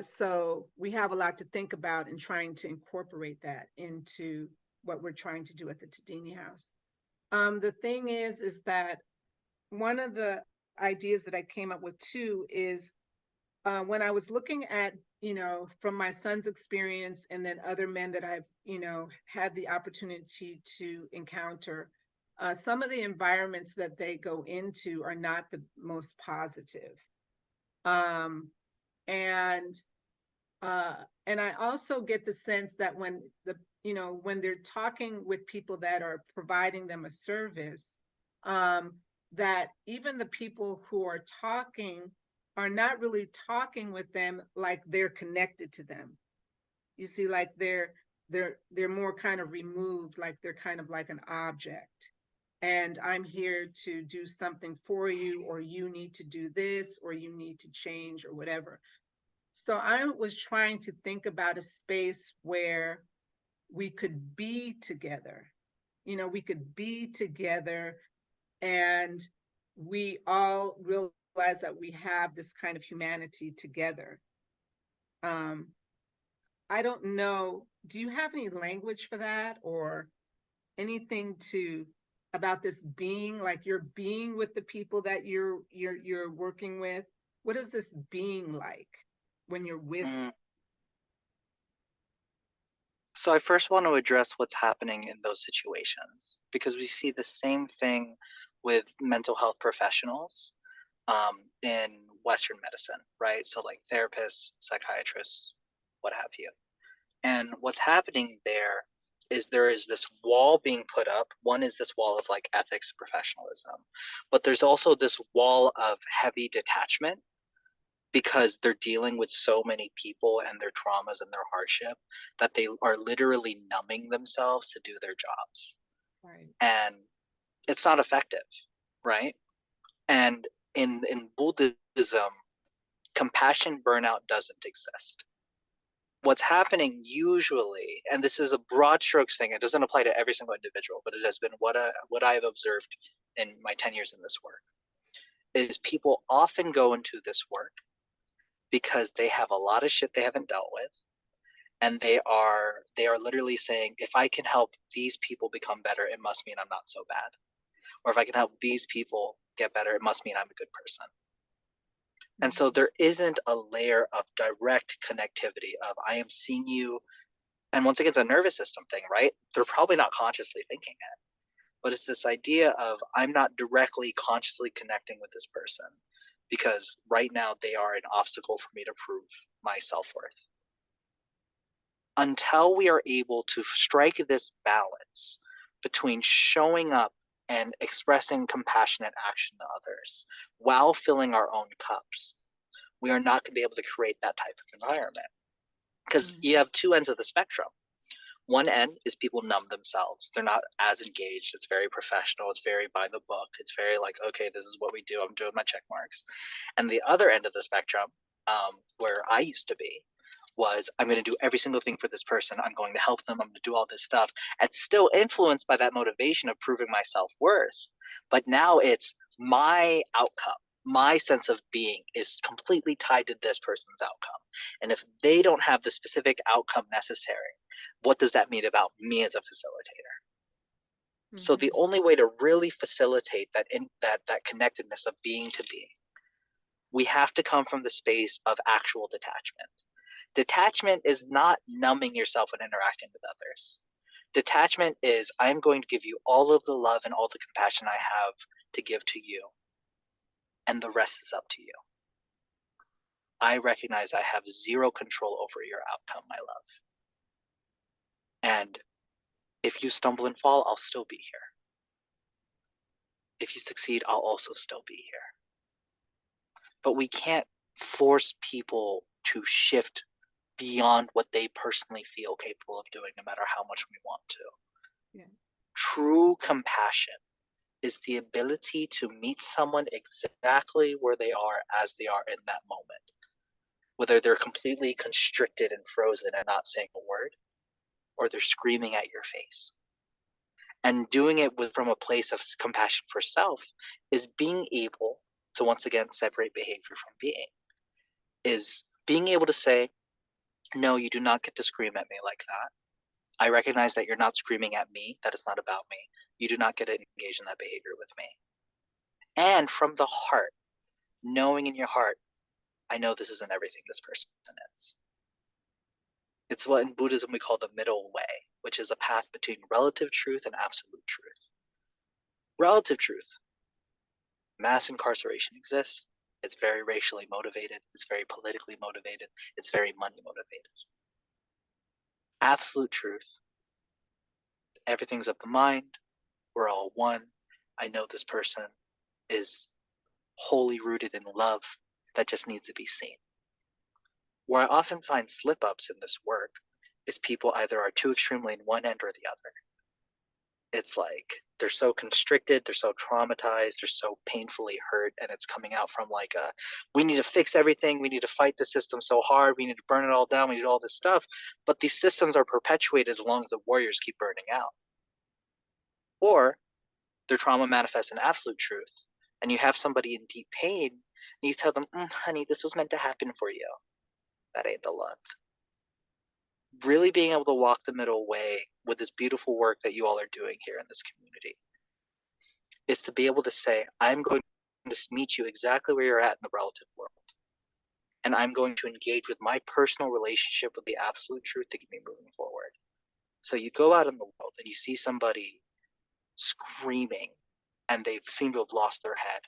so we have a lot to think about in trying to incorporate that into what we're trying to do at the Tadini House. The thing is that one of the ideas that I came up with too is when I was looking at, from my son's experience and then other men that I've, had the opportunity to encounter, some of the environments that they go into are not the most positive. And I also get the sense that when when they're talking with people that are providing them a service, that even the people who are talking are not really talking with them like they're connected to them. You see, like they're more kind of removed, like they're kind of like an object. And I'm here to do something for you, or you need to do this, or you need to change, or whatever. So I was trying to think about a space where we could be together. We could be together, and we all realize that we have this kind of humanity together. I don't know, do you have any language for that, or anything about this being, like you're being with the people that you're working with? What is this being like when you're with? So I first want to address what's happening in those situations, because we see the same thing with mental health professionals in Western medicine, right? So like therapists, psychiatrists, what have you. And what's happening there is this wall being put up. One is this wall of like ethics, professionalism, but there's also this wall of heavy detachment, because they're dealing with so many people and their traumas and their hardship that they are literally numbing themselves to do their jobs. Right. And it's not effective, right? And in Buddhism, compassion burnout doesn't exist. What's happening usually, and this is a broad strokes thing, it doesn't apply to every single individual, but it has been what I've observed in my 10 years in this work, is people often go into this work because they have a lot of shit they haven't dealt with, and they are literally saying, if I can help these people become better, it must mean I'm not so bad. Or if I can help these people get better, it must mean I'm a good person. And so there isn't a layer of direct connectivity of, I am seeing you. And once again, it's a nervous system thing, right? They're probably not consciously thinking it, but it's this idea of, I'm not directly consciously connecting with this person, because right now they are an obstacle for me to prove my self-worth. Until we are able to strike this balance between showing up and expressing compassionate action to others while filling our own cups, we are not going to be able to create that type of environment. Because you have two ends of the spectrum. One end is people numb themselves. They're not as engaged. It's very professional. It's very by the book. It's very like, okay, this is what we do. I'm doing my check marks. And the other end of the spectrum, where I used to be, was, I'm going to do every single thing for this person. I'm going to help them. I'm going to do all this stuff. And still influenced by that motivation of proving my self-worth. But now it's my outcome. My sense of being is completely tied to this person's outcome. And if they don't have the specific outcome necessary, what does that mean about me as a facilitator? So the only way to really facilitate that connectedness of being to being, we have to come from the space of actual detachment. Detachment is not numbing yourself when interacting with others. Detachment is, I'm going to give you all of the love and all the compassion I have to give to you, and the rest is up to you. I recognize I have zero control over your outcome, my love. And if you stumble and fall, I'll still be here. If you succeed, I'll also still be here. But we can't force people to shift beyond what they personally feel capable of doing, no matter how much we want to. Yeah. True compassion is the ability to meet someone exactly where they are as they are in that moment. Whether they're completely constricted and frozen and not saying a word, or they're screaming at your face. And doing it from a place of compassion for self is being able to, once again, separate behavior from being. Is being able to say, no, you do not get to scream at me like that. I recognize that you're not screaming at me, that it's not about me. You do not get to engage in that behavior with me. And from the heart, knowing in your heart, I know this isn't everything this person is. It's what in Buddhism we call the middle way, which is a path between relative truth and absolute truth. Relative truth. Mass incarceration exists. It's very racially motivated. It's very politically motivated. It's very money motivated. Absolute truth. Everything's of the mind. We're all one. I know this person is wholly rooted in love that just needs to be seen. Where I often find slip-ups in this work is people either are too extremely in one end or the other. It's like they're so constricted, they're so traumatized, they're so painfully hurt, and it's coming out from like a, we need to fix everything, we need to fight the system so hard, we need to burn it all down, we need all this stuff, but these systems are perpetuated as long as the warriors keep burning out. Or their trauma manifests in absolute truth, and you have somebody in deep pain, and you tell them, honey, this was meant to happen for you. That ain't the love. Really being able to walk the middle way with this beautiful work that you all are doing here in this community is to be able to say, I'm going to meet you exactly where you're at in the relative world. And I'm going to engage with my personal relationship with the absolute truth to keep me moving forward. So you go out in the world and you see somebody screaming and they seem to have lost their head.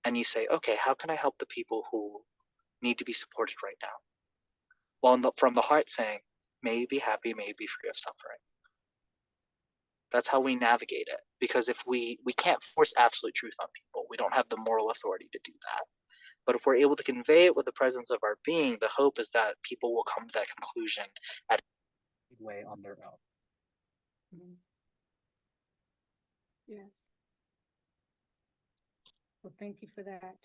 And you say, okay, how can I help the people who need to be supported right now? Well, from the heart saying, may you be happy, may you be free of suffering. That's how we navigate it. Because if we can't force absolute truth on people, we don't have the moral authority to do that. But if we're able to convey it with the presence of our being, the hope is that people will come to that conclusion at a way on their own. Mhm. Yes. Well, thank you for that.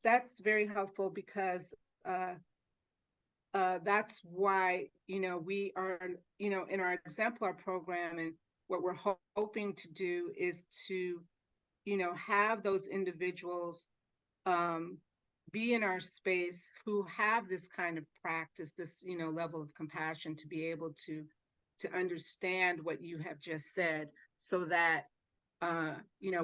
That's very helpful because that's why, we are, in our exemplar program, and what we're hoping to do is to, have those individuals be in our space who have this kind of practice, this, level of compassion, to be able to understand what you have just said, so that,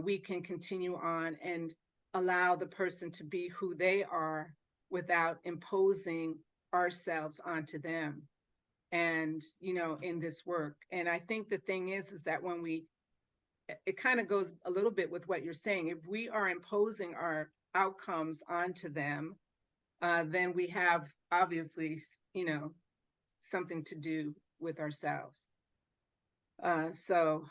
we can continue on and allow the person to be who they are without imposing ourselves onto them, and in this work. And I think the thing is that when it kind of goes a little bit with what you're saying, if we are imposing our outcomes onto them, then we have obviously something to do with ourselves. So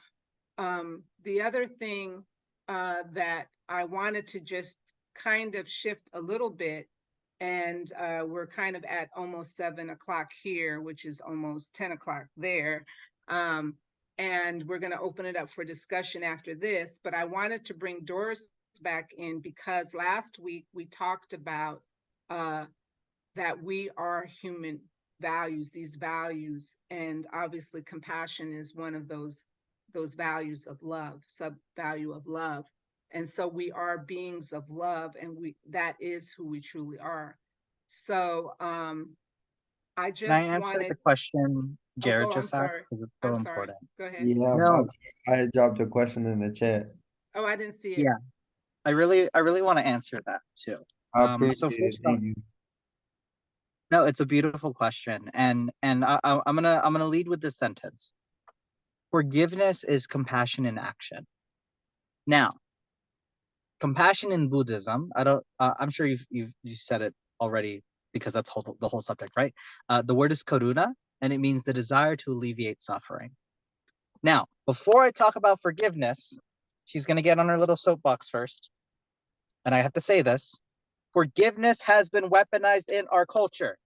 the other thing that I wanted to just kind of shift a little bit, and we're kind of at almost 7 o'clock here, which is almost 10 o'clock there. And we're going to open it up for discussion after this. But I wanted to bring Doris back in because last week we talked about that we are human values, these values, and obviously compassion is one of those values of love, sub-value of love. And so we are beings of love, and that is who we truly are. So I just Can I answer wanted. the question Jared I'm just asked? sorry. Because it's so I'm sorry. important. Go ahead. Yeah, No, I dropped a question in the chat. Oh, I didn't see it. yeah, I really want to answer that too. I So appreciate it. first off, Thank you. no, it's a beautiful question, and I'm gonna lead with this sentence. Forgiveness is compassion in action. Now, compassion in Buddhism, I'm sure you said it already because that's the whole subject, right? The word is karuna, and it means the desire to alleviate suffering. Now, before I talk about forgiveness, she's gonna get on her little soapbox first, and I have to say this: forgiveness has been weaponized in our culture.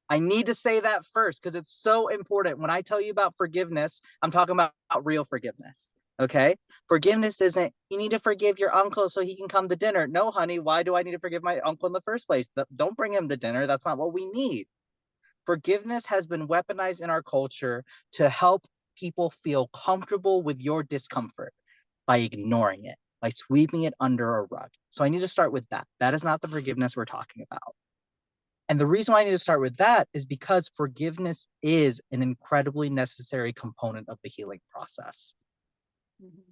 I need to say that first because it's so important. When I tell you about forgiveness, I'm talking about real forgiveness. Okay? Forgiveness isn't, you need to forgive your uncle so he can come to dinner. No, honey, why do I need to forgive my uncle in the first place? Don't bring him to dinner. That's not what we need. Forgiveness has been weaponized in our culture to help people feel comfortable with your discomfort by ignoring it, by sweeping it under a rug. So I need to start with that. That is not the forgiveness we're talking about. And the reason why I need to start with that is because forgiveness is an incredibly necessary component of the healing process. Mm-hmm.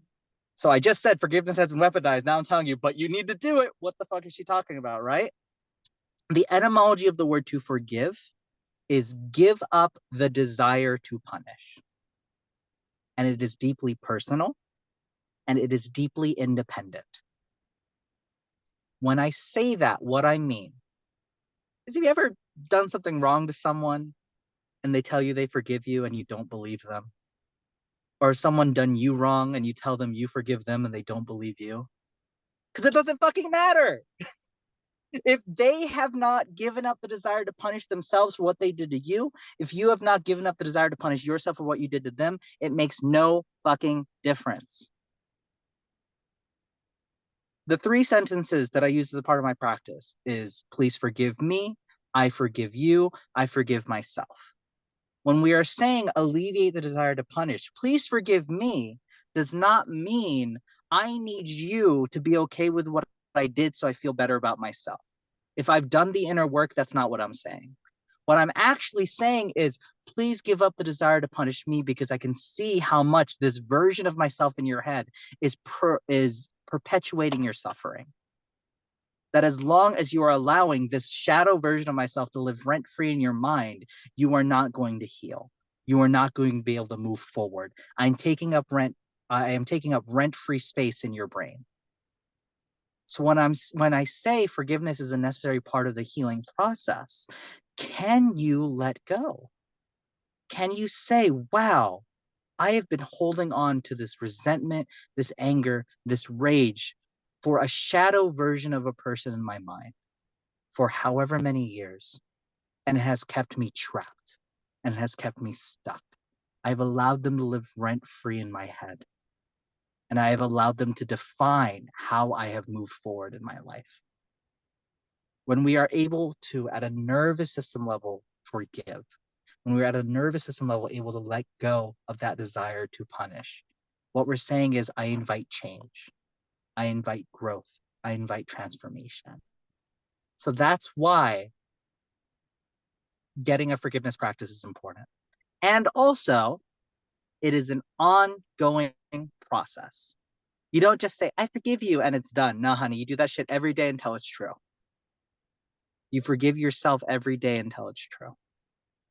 So I just said forgiveness has been weaponized. Now I'm telling you, but you need to do it. What the fuck is she talking about, right? The etymology of the word to forgive is give up the desire to punish. and it is deeply personal, and it is deeply independent. When I say that, what I mean is, have you ever done something wrong to someone and they tell you they forgive you and you don't believe them? Or someone done you wrong and you tell them you forgive them and they don't believe you? Because it doesn't fucking matter. If they have not given up the desire to punish themselves for what they did to you, if you have not given up the desire to punish yourself for what you did to them, it makes no fucking difference. The 3 sentences that I use as a part of my practice is, please forgive me, I forgive you, I forgive myself. When we are saying alleviate the desire to punish, please forgive me, does not mean I need you to be okay with what I did so I feel better about myself. If I've done the inner work, that's not what I'm saying. What I'm actually saying is, please give up the desire to punish me, because I can see how much this version of myself in your head is perpetuating your suffering. That as long as you are allowing this shadow version of myself to live rent-free in your mind, you are not going to heal. You are not going to be able to move forward. I am taking up rent-free space in your brain. So when I say forgiveness is a necessary part of the healing process, can you let go? Can you say, wow, I have been holding on to this resentment, this anger, this rage for a shadow version of a person in my mind for however many years, and it has kept me trapped and it has kept me stuck. I've allowed them to live rent-free in my head, and I have allowed them to define how I have moved forward in my life. When we are able to, at a nervous system level, forgive, when we're at a nervous system level able to let go of that desire to punish, what we're saying is, I invite change, I invite growth, I invite transformation. So that's why getting a forgiveness practice is important. And also, it is an ongoing process. You don't just say, I forgive you, and it's done. No, honey, you do that shit every day until it's true. You forgive yourself every day until it's true.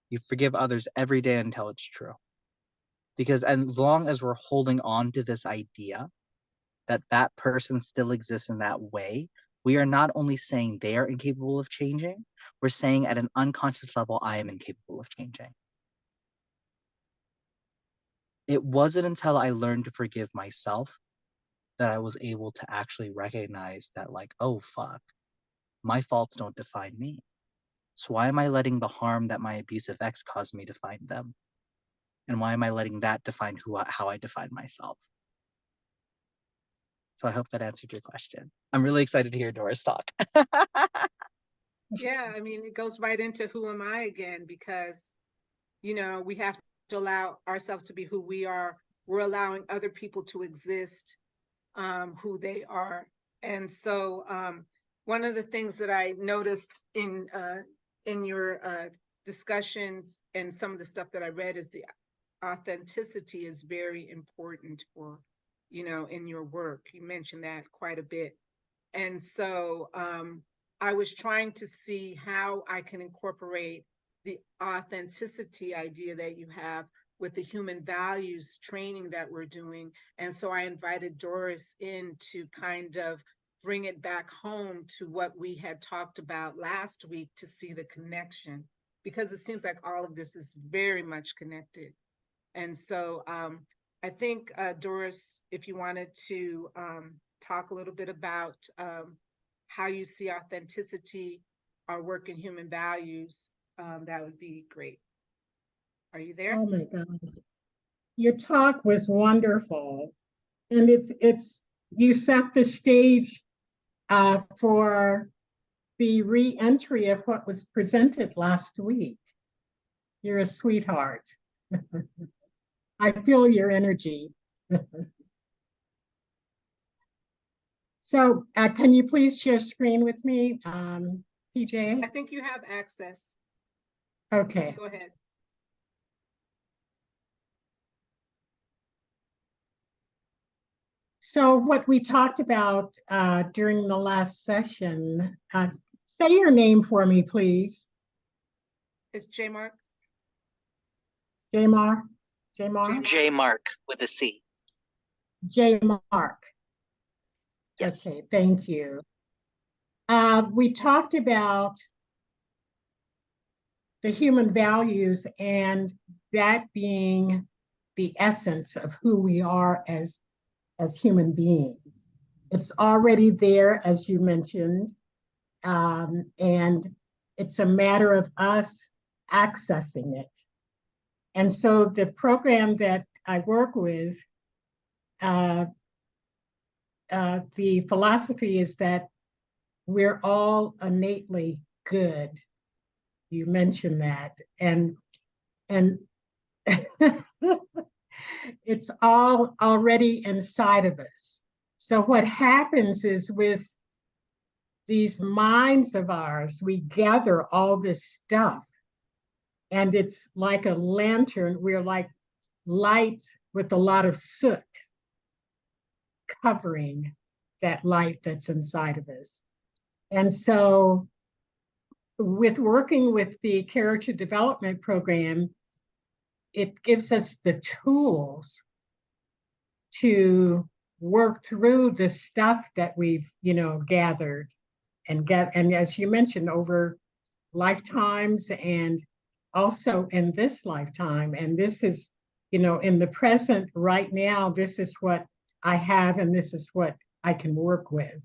You forgive others every day until it's true. Because as long as we're holding on to this idea that that person still exists in that way, we are not only saying they are incapable of changing, we're saying at an unconscious level, I am incapable of changing. It wasn't until I learned to forgive myself that I was able to actually recognize that, like, oh, fuck, my faults don't define me. So why am I letting the harm that my abusive ex caused me define them? And why am I letting that define how I define myself? So I hope that answered your question. I'm really excited to hear Doris talk. Yeah, I mean, it goes right into who am I again, because, you know, we have to allow ourselves to be who we are. We're allowing other people to exist who they are. And so one of the things that I noticed in your discussions and some of the stuff that I read is the authenticity is very important for, you know, in your work. You mentioned that quite a bit. And so I was trying to see how I can incorporate the authenticity idea that you have with the human values training that we're doing. And so I invited Doris in to kind of bring it back home to what we had talked about last week, to see the connection, because it seems like all of this is very much connected. And so I think, Doris, if you wanted to talk a little bit about how you see authenticity, our work in human values, that would be great. Are you there? Oh my God. Your talk was wonderful. And you set the stage for the re-entry of what was presented last week. You're a sweetheart. I feel your energy. So can you please share screen with me, PJ? I think you have access. Okay. Go ahead. So what we talked about during the last session, say your name for me, please. It's Jemarc. Jemarc. Jemarc? Jemarc with a C. Jemarc. Yes. Okay, thank you. We talked about the human values and that being the essence of who we are as human beings. It's already there, as you mentioned, and it's a matter of us accessing it. And so the program that I work with, the philosophy is that we're all innately good. You mentioned that, and it's all already inside of us. So what happens is with these minds of ours, we gather all this stuff, and it's like a lantern. We're like light with a lot of soot covering that light that's inside of us. And so with working with the character development program, it gives us the tools to work through the stuff that we've, gathered and as you mentioned, over lifetimes and also in this lifetime. And this is, in the present right now, this is what I have and this is what I can work with,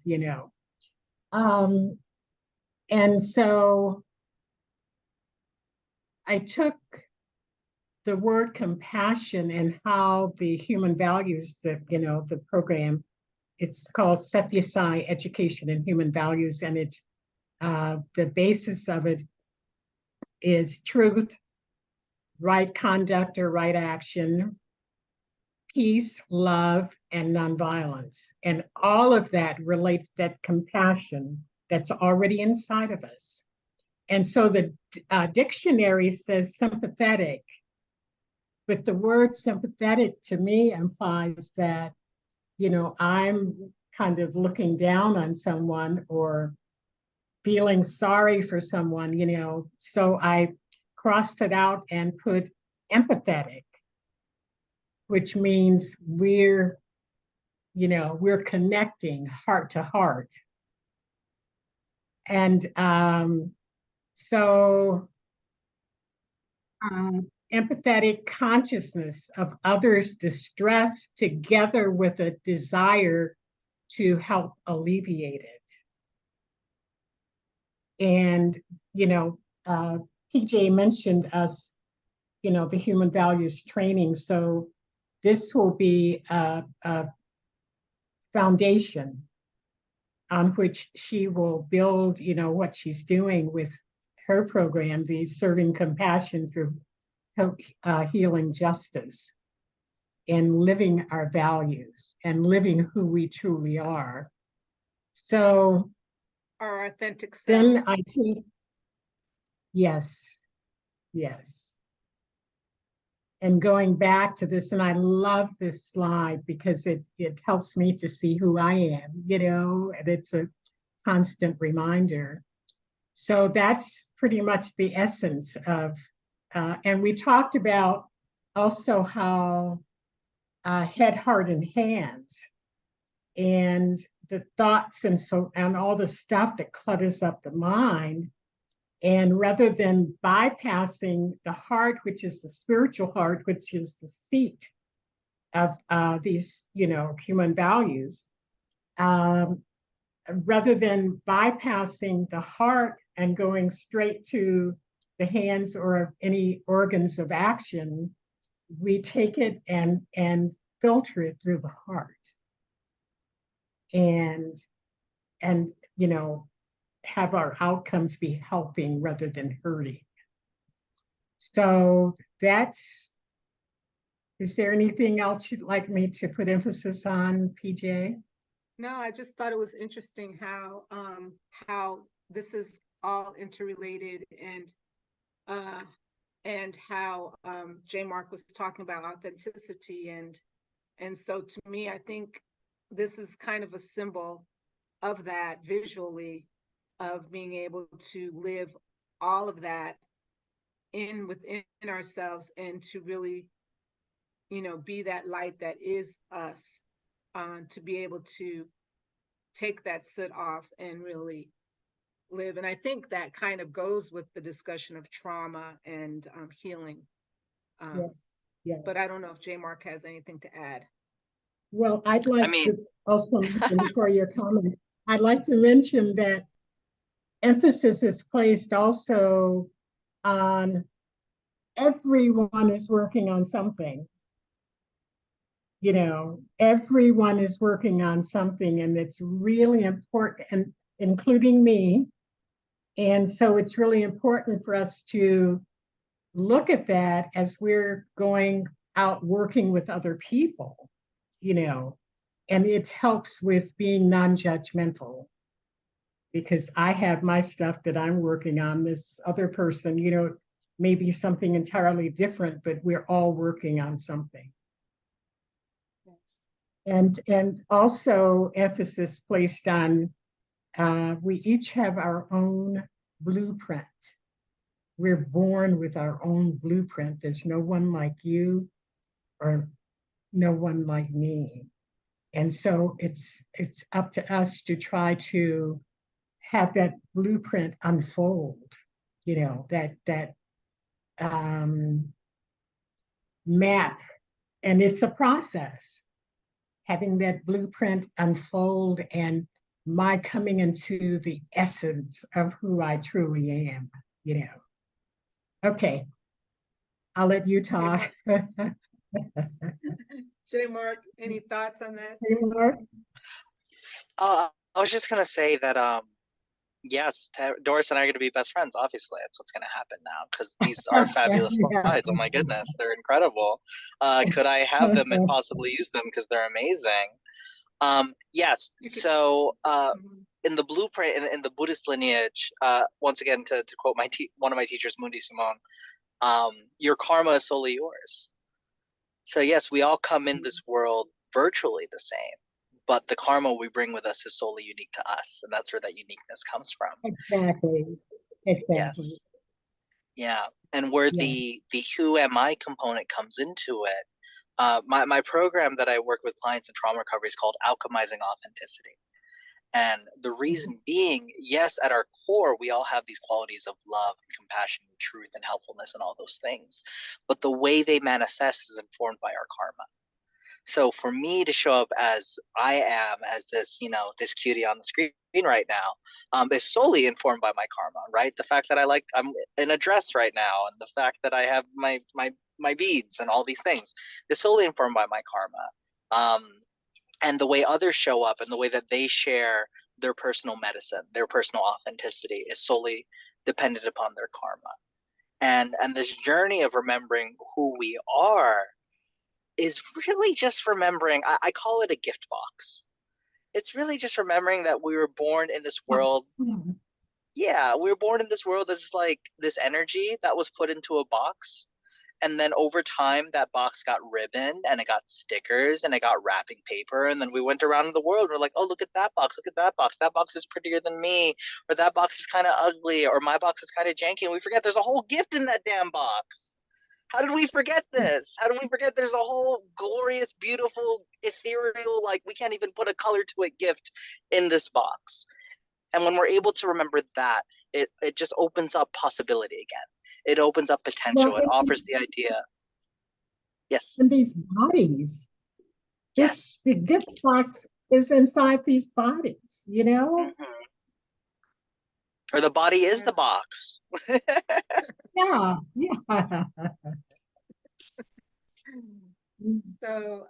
And so I took the word compassion and how the human values, the program, it's called Satyasai Education in Human Values, and it's the basis of it is truth, right conduct or right action, peace, love, and nonviolence. And all of that relates that compassion that's already inside of us. And so the dictionary says sympathetic, but the word sympathetic to me implies that, I'm kind of looking down on someone or feeling sorry for someone, so I crossed it out and put empathetic, which means we're connecting heart to heart. And empathetic consciousness of others' distress together with a desire to help alleviate it. And, PJ mentioned us, the human values training. So this will be a foundation on which she will build, what she's doing with her program, the Serving Compassion through Healing Justice, and living our values and living who we truly are. So Our authentic selves. then I teach, yes. And going back to this, and I love this slide because it helps me to see who I am, and it's a constant reminder. So that's pretty much the essence of, and we talked about also how head, heart, and hands, and the thoughts and all the stuff that clutters up the mind. And rather than bypassing the heart, which is the spiritual heart, which is the seat of these, human values, rather than bypassing the heart and going straight to the hands or any organs of action, we take it and filter it through the heart. And have our outcomes be helping rather than hurting. So is there anything else you'd like me to put emphasis on, PJ? No, I just thought it was interesting how this is all interrelated and how Jemarc was talking about authenticity and so to me, I think this is kind of a symbol of that visually, of being able to live all of that within ourselves and to really be that light that is us, to be able to take that soot off and really live. And I think that kind of goes with the discussion of trauma and healing. Yes, yes. But I don't know if Jemarc has anything to add. Well, I'd like mean- to also, before your comment, I'd like to mention that emphasis is placed also on everyone is working on something. Everyone is working on something, and it's really important, and including me. And so it's really important for us to look at that as we're going out working with other people, and it helps with being non-judgmental, because I have my stuff that I'm working on. This other person, maybe something entirely different, but we're all working on something. Yes. And also emphasis placed on we each have our own blueprint. We're born with our own blueprint. There's no one like you or no one like me. And so it's up to us to try to have that blueprint unfold, that map. And it's a process, having that blueprint unfold and my coming into the essence of who I truly am, Okay, I'll let you talk. Jemarc, any thoughts on this? I was just gonna say that yes, Doris and I are gonna be best friends. Obviously, that's what's gonna happen now, because these are fabulous slides. Oh my goodness, they're incredible. Could I have them and possibly use them, because they're amazing? Yes. So in the blueprint, in the Buddhist lineage, once again, to quote one of my teachers, Mundi Simone, your karma is solely yours. So yes, we all come in this world virtually the same, but the karma we bring with us is solely unique to us, and that's where that uniqueness comes from. Exactly. Yes. Yeah, and where the who am I component comes into it. My program that I work with clients in trauma recovery is called Alchemizing Authenticity. And the reason being, yes, at our core, we all have these qualities of love, and compassion, and truth, and helpfulness, and all those things. But the way they manifest is informed by our karma. So for me to show up as I am, as this, this cutie on the screen right now, is solely informed by my karma, right? The fact that I'm in a dress right now, and the fact that I have my beads and all these things is solely informed by my karma. And the way others show up and the way that they share their personal medicine, their personal authenticity, is solely dependent upon their karma. And this journey of remembering who we are is really just remembering, I call it a gift box. It's really just remembering that we were born in this world. Yeah, we were born in this world as like this energy that was put into a box. And then over time, that box got ribbon, and it got stickers, and it got wrapping paper. And then we went around the world. And we're like, oh, look at that box. Look at that box. That box is prettier than me. Or that box is kind of ugly. Or my box is kind of janky. And we forget there's a whole gift in that damn box. How did we forget this? How did we forget there's a whole glorious, beautiful, ethereal, like we can't even put a color to it gift in this box? And when we're able to remember that, it just opens up possibility again. It opens up potential. It offers the idea. Yes. And these bodies, Yes. the gift box is inside these bodies, Or the body is the box. Yeah. So,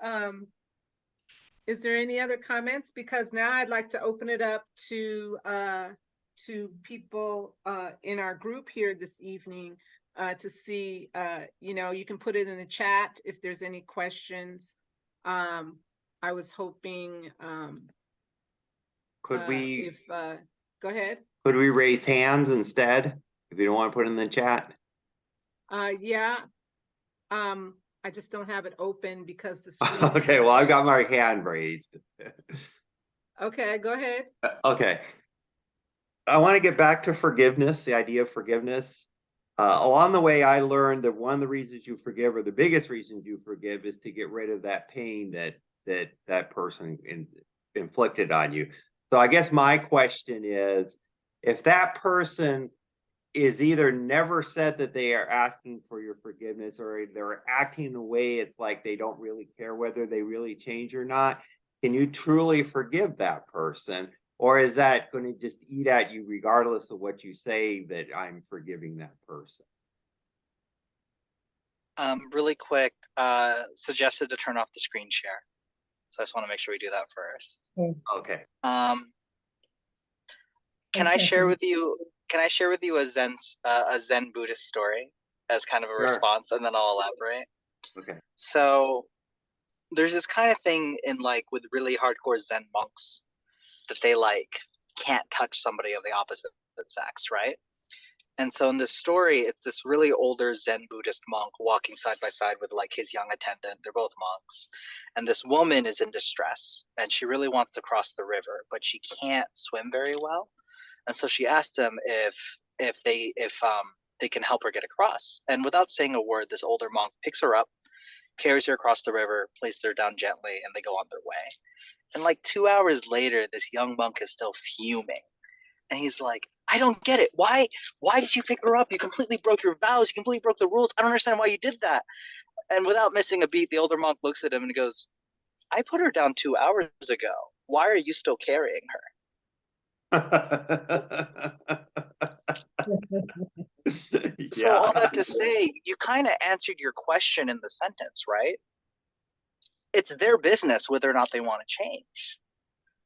is there any other comments? Because now I'd like to open it up to people in our group here this evening to see, you can put it in the chat if there's any questions. I was hoping Could we go ahead. could we raise hands instead if you don't want to put it in the chat? Yeah. I just don't have it open because the screen Okay, well, I've got my hand raised. Okay, go ahead. Okay. I want to get back to forgiveness, the idea of forgiveness. Along the way, I learned that one of the reasons you forgive, or the biggest reasons you forgive, is to get rid of that pain that person inflicted on you. So I guess my question is, if that person is either never said that they are asking for your forgiveness, or they're acting in a way it's like they don't really care whether they really change or not, can you truly forgive that person? Or is that going to just eat at you regardless of what you say that I'm forgiving that person? Really quick, suggested to turn off the screen share. So I just want to make sure we do that first. Okay. Can I share with you a Zen Buddhist story as kind of a response, and then I'll elaborate? Okay. So there's this kind of thing in like with really hardcore Zen monks that they like can't touch somebody of the opposite sex, right? And so in this story, it's this really older Zen Buddhist monk walking side by side with like his young attendant. They're both monks. And this woman is in distress and she really wants to cross the river, but she can't swim very well. And so she asked them if they can help her get across. And without saying a word, this older monk picks her up, carries her across the river, places her down gently, and they go on their way. And like 2 hours later, this young monk is still fuming. And he's like, I don't get it. Why did you pick her up? You completely broke your vows. You completely broke the rules. I don't understand why you did that. And without missing a beat, the older monk looks at him and goes, I put her down 2 hours ago. Why are you still carrying her? So all that to say, you kind of answered your question in the sentence, right? It's their business whether or not they want to change.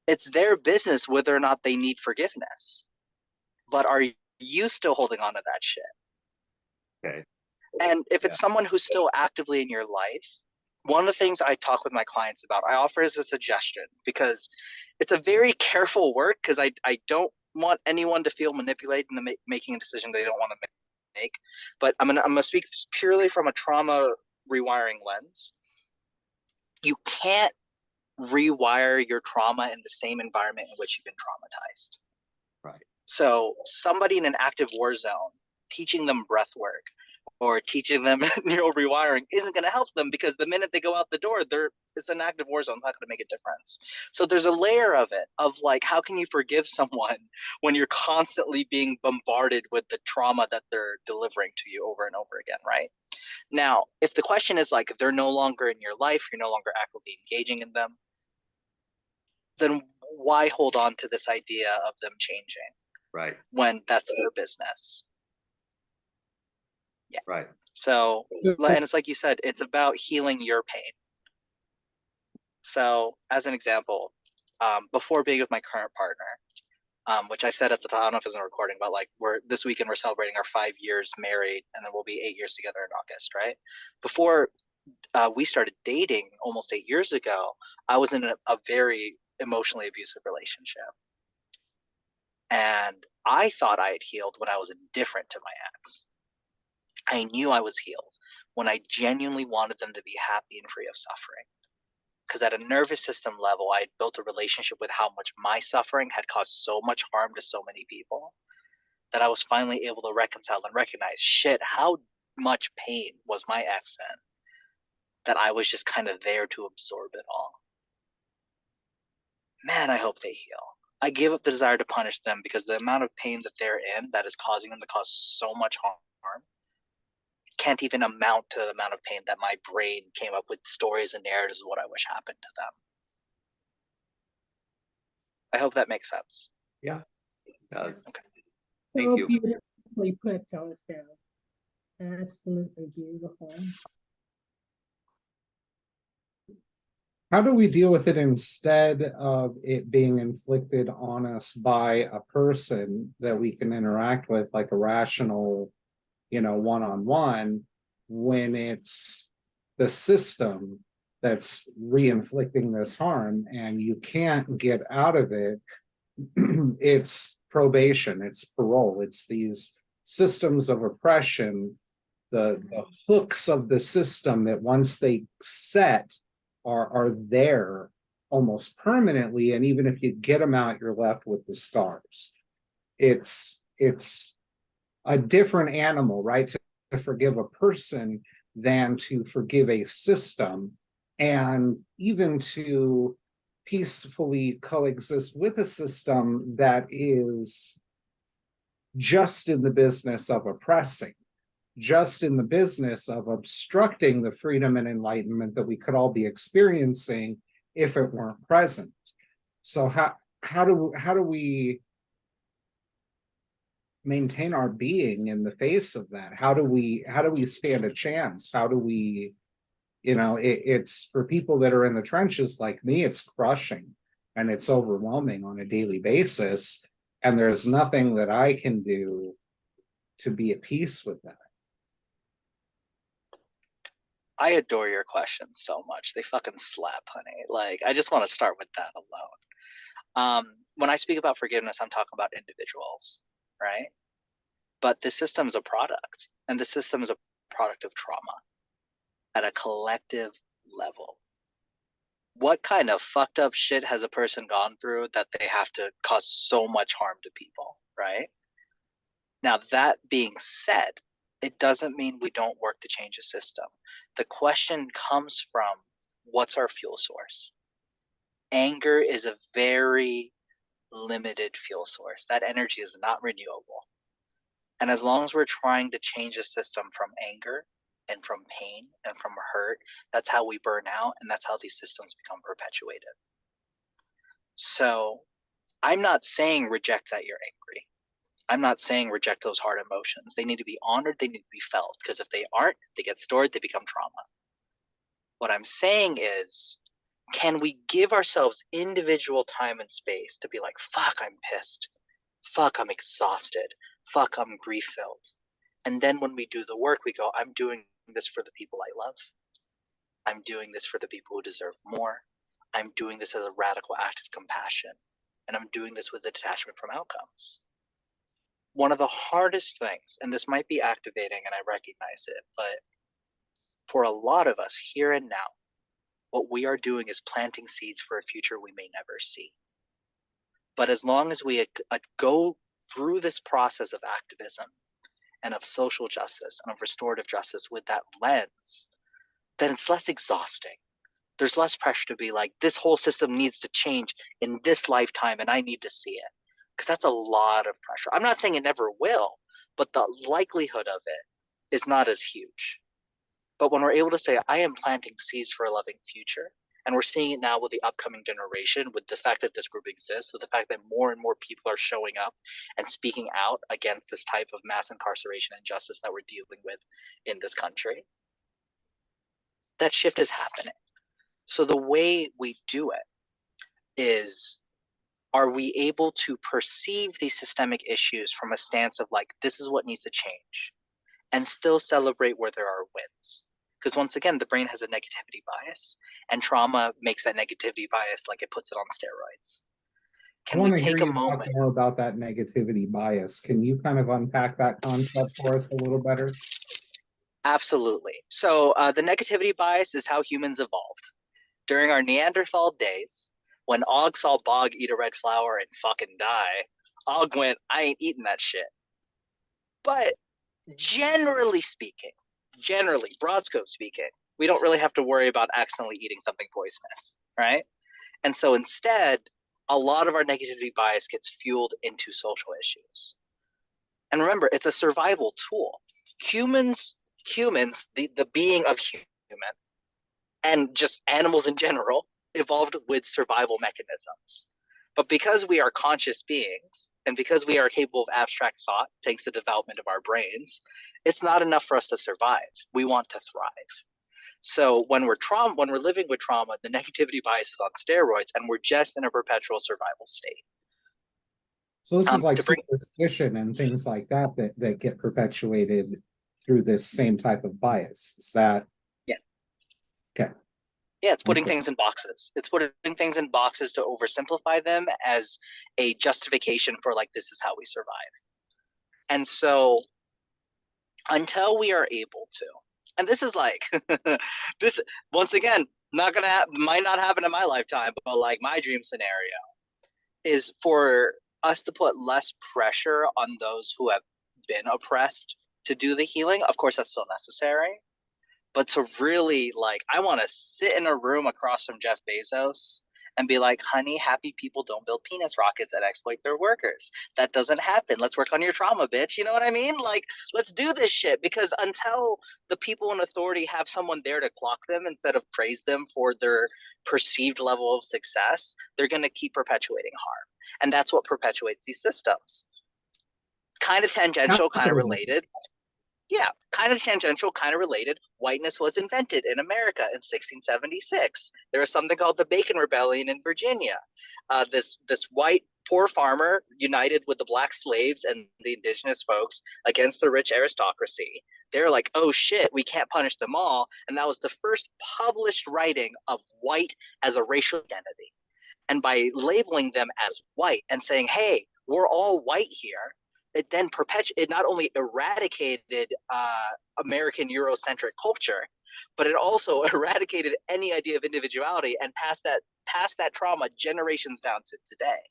It's their business whether or not they need forgiveness. But are you still holding on to that shit? Okay. And if it's someone who's still actively in your life, one of the things I talk with my clients about, I offer as a suggestion, because it's a very careful work, because I don't want anyone to feel manipulated into making a decision they don't want to make. But I'm gonna speak purely from a trauma rewiring lens. You can't rewire your trauma in the same environment in which you've been traumatized. Right. So somebody in an active war zone, teaching them breath work or teaching them neural rewiring isn't going to help them, because the minute they go out the door, it's an active war zone. It's not going to make a difference. So there's a layer of it, of like, how can you forgive someone when you're constantly being bombarded with the trauma that they're delivering to you over and over again, right? Now, if the question is like, if they're no longer in your life, you're no longer actively engaging in them, then why hold on to this idea of them changing? Right. When that's their business. Yeah. Right. So, and it's like you said, it's about healing your pain. So, as an example, before being with my current partner, which I said at the time, I don't know if it's a recording, but like this weekend we're celebrating our 5 years married, and then we'll be 8 years together in August, right? Before we started dating almost 8 years ago, I was in a very emotionally abusive relationship. And I thought I had healed when I was indifferent to my ex. I knew I was healed when I genuinely wanted them to be happy and free of suffering. Because at a nervous system level, I had built a relationship with how much my suffering had caused so much harm to so many people, that I was finally able to reconcile and recognize, shit, how much pain was my ex in, that I was just kind of there to absorb it all. Man, I hope they heal. I gave up the desire to punish them, because the amount of pain that they're in that is causing them to cause so much harm can't even amount to the amount of pain that my brain came up with stories and narratives of what I wish happened to them. I hope that makes sense. Yeah. It does. Okay. Thank you. Beautifully put, Joseph. Absolutely beautiful. How do we deal with it instead of it being inflicted on us by a person that we can interact with, like a rational, one-on-one, when it's the system that's re-inflicting this harm and you can't get out of it? It's probation, it's parole, it's these systems of oppression, the hooks of the system that once they set are there almost permanently, and even if you get them out, you're left with the scars. It's a different animal, right? To forgive a person than to forgive a system, and even to peacefully coexist with a system that is just in the business of oppressing, just in the business of obstructing the freedom and enlightenment that we could all be experiencing if it weren't present. So how do we maintain our being in the face of that? How do we stand a chance? How do we, it's for people that are in the trenches like me, it's crushing and it's overwhelming on a daily basis. And there's nothing that I can do to be at peace with that. I adore your questions so much. They fucking slap, honey. Like, I just want to start with that alone. When I speak about forgiveness, I'm talking about individuals, right? But the system is a product, and the system is a product of trauma at a collective level. What kind of fucked up shit has a person gone through that they have to cause so much harm to people, right? Now, that being said, it doesn't mean we don't work to change a system. The question comes from, what's our fuel source? Anger is a very limited fuel source. That energy is not renewable. And as long as we're trying to change a system from anger and from pain and from hurt, that's how we burn out, and that's how these systems become perpetuated. So I'm not saying reject that you're angry. I'm not saying reject those hard emotions. They need to be honored, they need to be felt, because if they aren't, they get stored, they become trauma. What I'm saying is, can we give ourselves individual time and space to be like, fuck, I'm pissed. Fuck, I'm exhausted. Fuck, I'm grief-filled. And then when we do the work, we go, I'm doing this for the people I love. I'm doing this for the people who deserve more. I'm doing this as a radical act of compassion. And I'm doing this with a detachment from outcomes. One of the hardest things, and this might be activating and I recognize it, but for a lot of us here and now, what we are doing is planting seeds for a future we may never see. But as long as we go through this process of activism and of social justice and of restorative justice with that lens, then it's less exhausting. There's less pressure to be like, this whole system needs to change in this lifetime and I need to see it. Because that's a lot of pressure. I'm not saying it never will, but the likelihood of it is not as huge. But when we're able to say, I am planting seeds for a loving future, and we're seeing it now with the upcoming generation, with the fact that this group exists, with the fact that more and more people are showing up and speaking out against this type of mass incarceration and injustice that we're dealing with in this country, that shift is happening. So the way we do it is, are we able to perceive these systemic issues from a stance of like, this is what needs to change, and still celebrate where there are wins? Because once again, the brain has a negativity bias, and trauma makes that negativity bias like it puts it on steroids. I want to hear you talk more about that negativity bias. Can you kind of unpack that concept for us a little better? Absolutely. So the negativity bias is how humans evolved. During our Neanderthal days, when Og saw Bog eat a red flower and fucking die, Og went, I ain't eating that shit. But generally speaking, broad scope speaking, we don't really have to worry about accidentally eating something poisonous, right? And so instead, a lot of our negativity bias gets fueled into social issues. And remember, it's a survival tool. Humans, the being of human, and just animals in general, evolved with survival mechanisms. But because we are conscious beings, and because we are capable of abstract thought, thanks to the development of our brains, it's not enough for us to survive. We want to thrive. So when we're living with trauma, the negativity bias is on steroids, and we're just in a perpetual survival state. So this is like superstition and things like that get perpetuated through this same type of bias. Is that? Yeah. Okay. Yeah, it's putting things in boxes. It's putting things in boxes to oversimplify them as a justification for like, this is how we survive. And so until we are able to, and this is like, this, once again, not gonna might not happen in my lifetime, but like my dream scenario is for us to put less pressure on those who have been oppressed to do the healing. Of course, that's still necessary. But to really, like, I want to sit in a room across from Jeff Bezos and be like, honey, happy people don't build penis rockets and exploit their workers. That doesn't happen. Let's work on your trauma, bitch. You know what I mean? Like, let's do this shit, because until the people in authority have someone there to clock them instead of praise them for their perceived level of success, they're going to keep perpetuating harm. And that's what perpetuates these systems. Kind of tangential, kind of related. Yeah, kind of tangential, kind of related. Whiteness was invented in America in 1676. There was something called the Bacon Rebellion in Virginia. This white poor farmer united with the black slaves and the indigenous folks against the rich aristocracy. They're like, oh shit, we can't punish them all. And that was the first published writing of white as a racial identity. And by labeling them as white and saying, hey, we're all white here, it then it not only eradicated American Eurocentric culture, but it also eradicated any idea of individuality and passed that trauma generations down to today.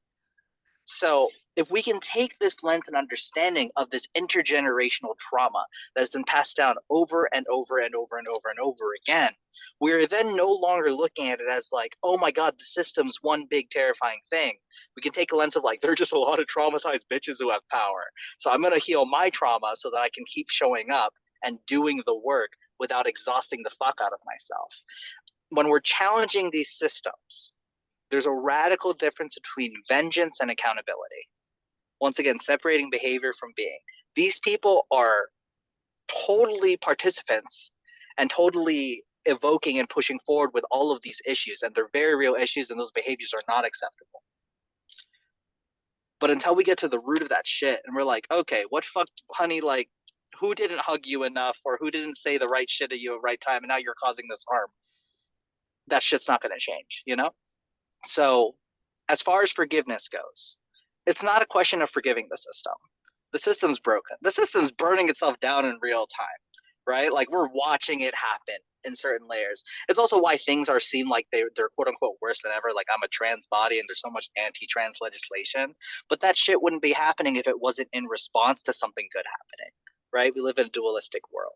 So if we can take this lens and understanding of this intergenerational trauma that has been passed down over and over and over and over and over again, we're then no longer looking at it as like, oh my God, the system's one big terrifying thing. We can take a lens of like, there are just a lot of traumatized bitches who have power. So I'm going to heal my trauma so that I can keep showing up and doing the work without exhausting the fuck out of myself. When we're challenging these systems, there's a radical difference between vengeance and accountability. Once again, separating behavior from being. These people are totally participants and totally evoking and pushing forward with all of these issues, and they're very real issues, and those behaviors are not acceptable. But until we get to the root of that shit and we're like, okay, what fucked, honey, like, who didn't hug you enough, or who didn't say the right shit at you at the right time, and now you're causing this harm, that shit's not going to change, you know? So as far as forgiveness goes, it's not a question of forgiving the system. The system's broken. The system's burning itself down in real time, right? Like, we're watching it happen in certain layers. It's also why things seem like they're quote unquote worse than ever. Like, I'm a trans body and there's so much anti-trans legislation, but that shit wouldn't be happening if it wasn't in response to something good happening, right? We live in a dualistic world.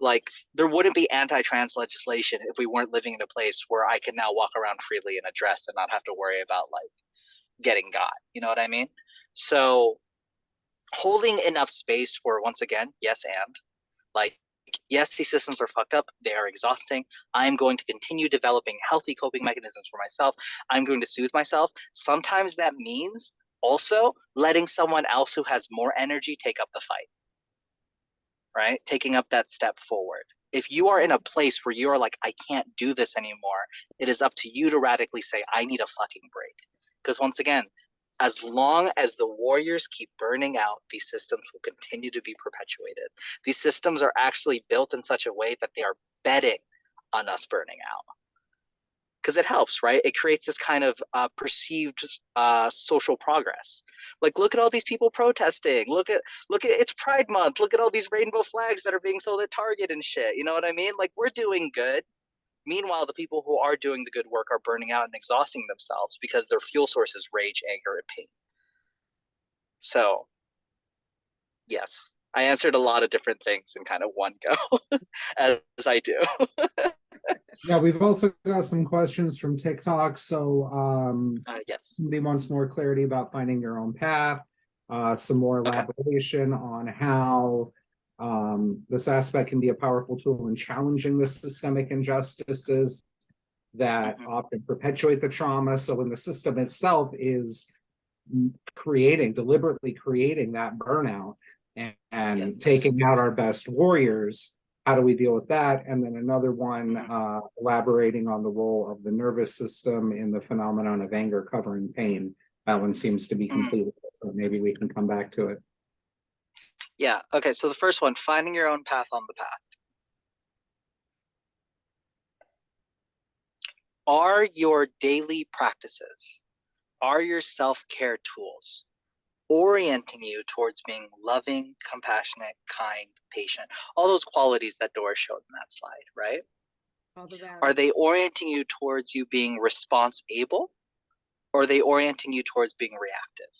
Like, there wouldn't be anti-trans legislation if we weren't living in a place where I can now walk around freely in a dress and not have to worry about like getting got, you know what I mean? So holding enough space for, once again, yes, and like, yes, these systems are fucked up. They are exhausting. I'm going to continue developing healthy coping mechanisms for myself. I'm going to soothe myself. Sometimes that means also letting someone else who has more energy take up the fight. Right? Taking up that step forward. If you are in a place where you are like, I can't do this anymore, it is up to you to radically say, I need a fucking break. Because once again, as long as the warriors keep burning out, these systems will continue to be perpetuated. These systems are actually built in such a way that they are betting on us burning out. Because it helps, right? It creates this kind of perceived social progress. Like, look at all these people protesting. Look at it's Pride Month. Look at all these rainbow flags that are being sold at Target and shit. You know what I mean? Like, we're doing good. Meanwhile, the people who are doing the good work are burning out and exhausting themselves because their fuel source is rage, anger, and pain. So, yes, I answered a lot of different things in kind of one go, as I do. Yeah, we've also got some questions from TikTok. So yes, somebody wants more clarity about finding your own path, some more elaboration on how this aspect can be a powerful tool in challenging the systemic injustices that often perpetuate the trauma. So when the system itself is deliberately creating that burnout and taking out our best warriors, how do we deal with that? And then another one elaborating on the role of the nervous system in the phenomenon of anger covering pain. That one seems to be completely different. Maybe we can come back to it. Yeah. Okay. So the first one, finding your own path on the path. Are your daily practices, are your self-care tools orienting you towards being loving, compassionate, kind, patient, all those qualities that Doris showed in that slide, right? Are they orienting you towards you being response-able, or are they orienting you towards being reactive?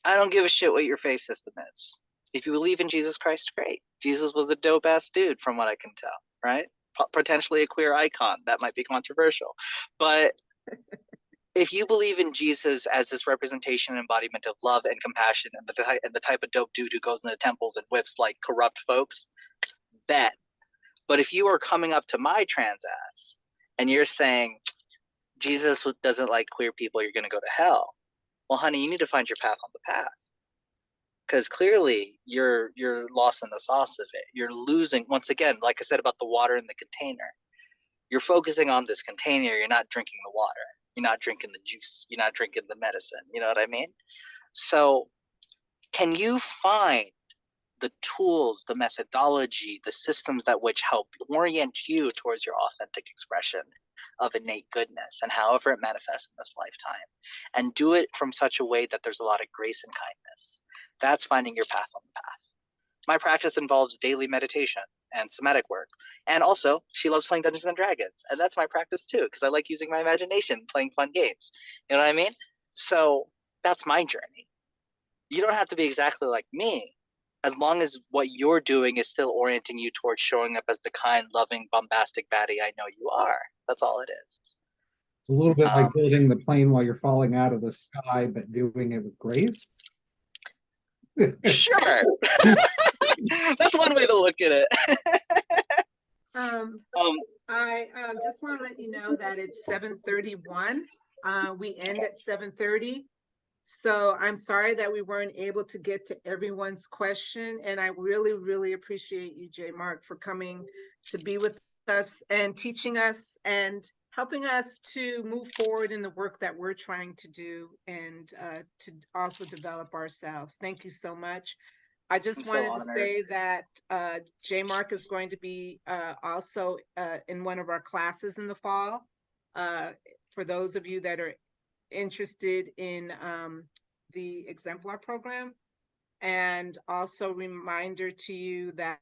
I don't give a shit what your faith system is. If you believe in Jesus Christ, great. Jesus was a dope ass dude, from what I can tell, right? Potentially a queer icon. That might be controversial. But if you believe in Jesus as this representation and embodiment of love and compassion and the type of dope dude who goes into temples and whips like corrupt folks, bet. But if you are coming up to my trans ass and you're saying Jesus doesn't like queer people, you're going to go to hell. Well, honey, you need to find your path on the path. Because clearly you're lost in the sauce of it. You're losing, once again, like I said about the water in the container. You're focusing on this container. You're not drinking the water. You're not drinking the juice. You're not drinking the medicine. You know what I mean? So can you find the tools, the methodology, the systems that which help orient you towards your authentic expression of innate goodness and however it manifests in this lifetime, and do it from such a way that there's a lot of grace and kindness? That's finding your path on the path. My practice involves daily meditation and somatic work. And also, she loves playing Dungeons and Dragons. And that's my practice too, because I like using my imagination, playing fun games. You know what I mean? So that's my journey. You don't have to be exactly like me, as long as what you're doing is still orienting you towards showing up as the kind, loving, bombastic baddie I know you are. That's all it is. It's a little bit like building the plane while you're falling out of the sky, but doing it with grace. Sure. That's one way to look at it. I just want to let you know that it's 7:31. We end at 7:30. So I'm sorry that we weren't able to get to everyone's question. And I really, really appreciate you, Jemarc, for coming to be with us and teaching us and helping us to move forward in the work that we're trying to do and to also develop ourselves. Thank you so much. I just wanted to say that Jemarc is going to be also in one of our classes in the fall. For those of you that are interested in the exemplar program. And also reminder to you that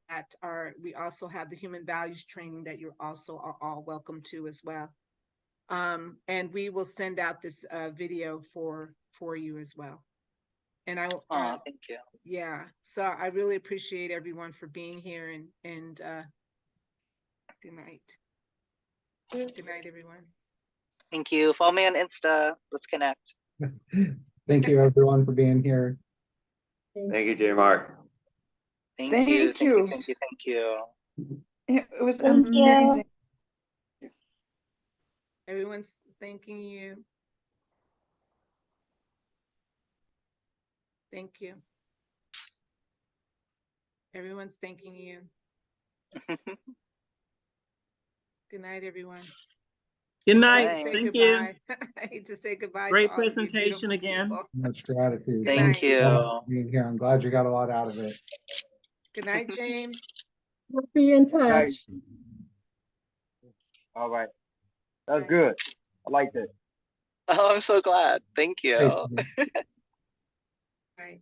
we also have the human values training that you're also are all welcome to as well. And we will send out this video for you as well. And I thank you. Yeah, so I really appreciate everyone for being here and good night. Good night, everyone. Thank you. Follow me on Insta. Let's connect. Thank you, everyone, for being here. Thank you, Jemarc. Thank you. It was Thank amazing. you. Everyone's thanking you. Thank you. Everyone's thanking you. Good night, everyone. Good night. Thank you. I hate to say goodbye. Great to all of you presentation beautiful again. people. Much gratitude. Thank you. For being here. I'm glad you got a lot out of it. Good night, James. We'll be in touch. All right. That's good. I like that. Oh, I'm so glad. Thank you. Great. Bye.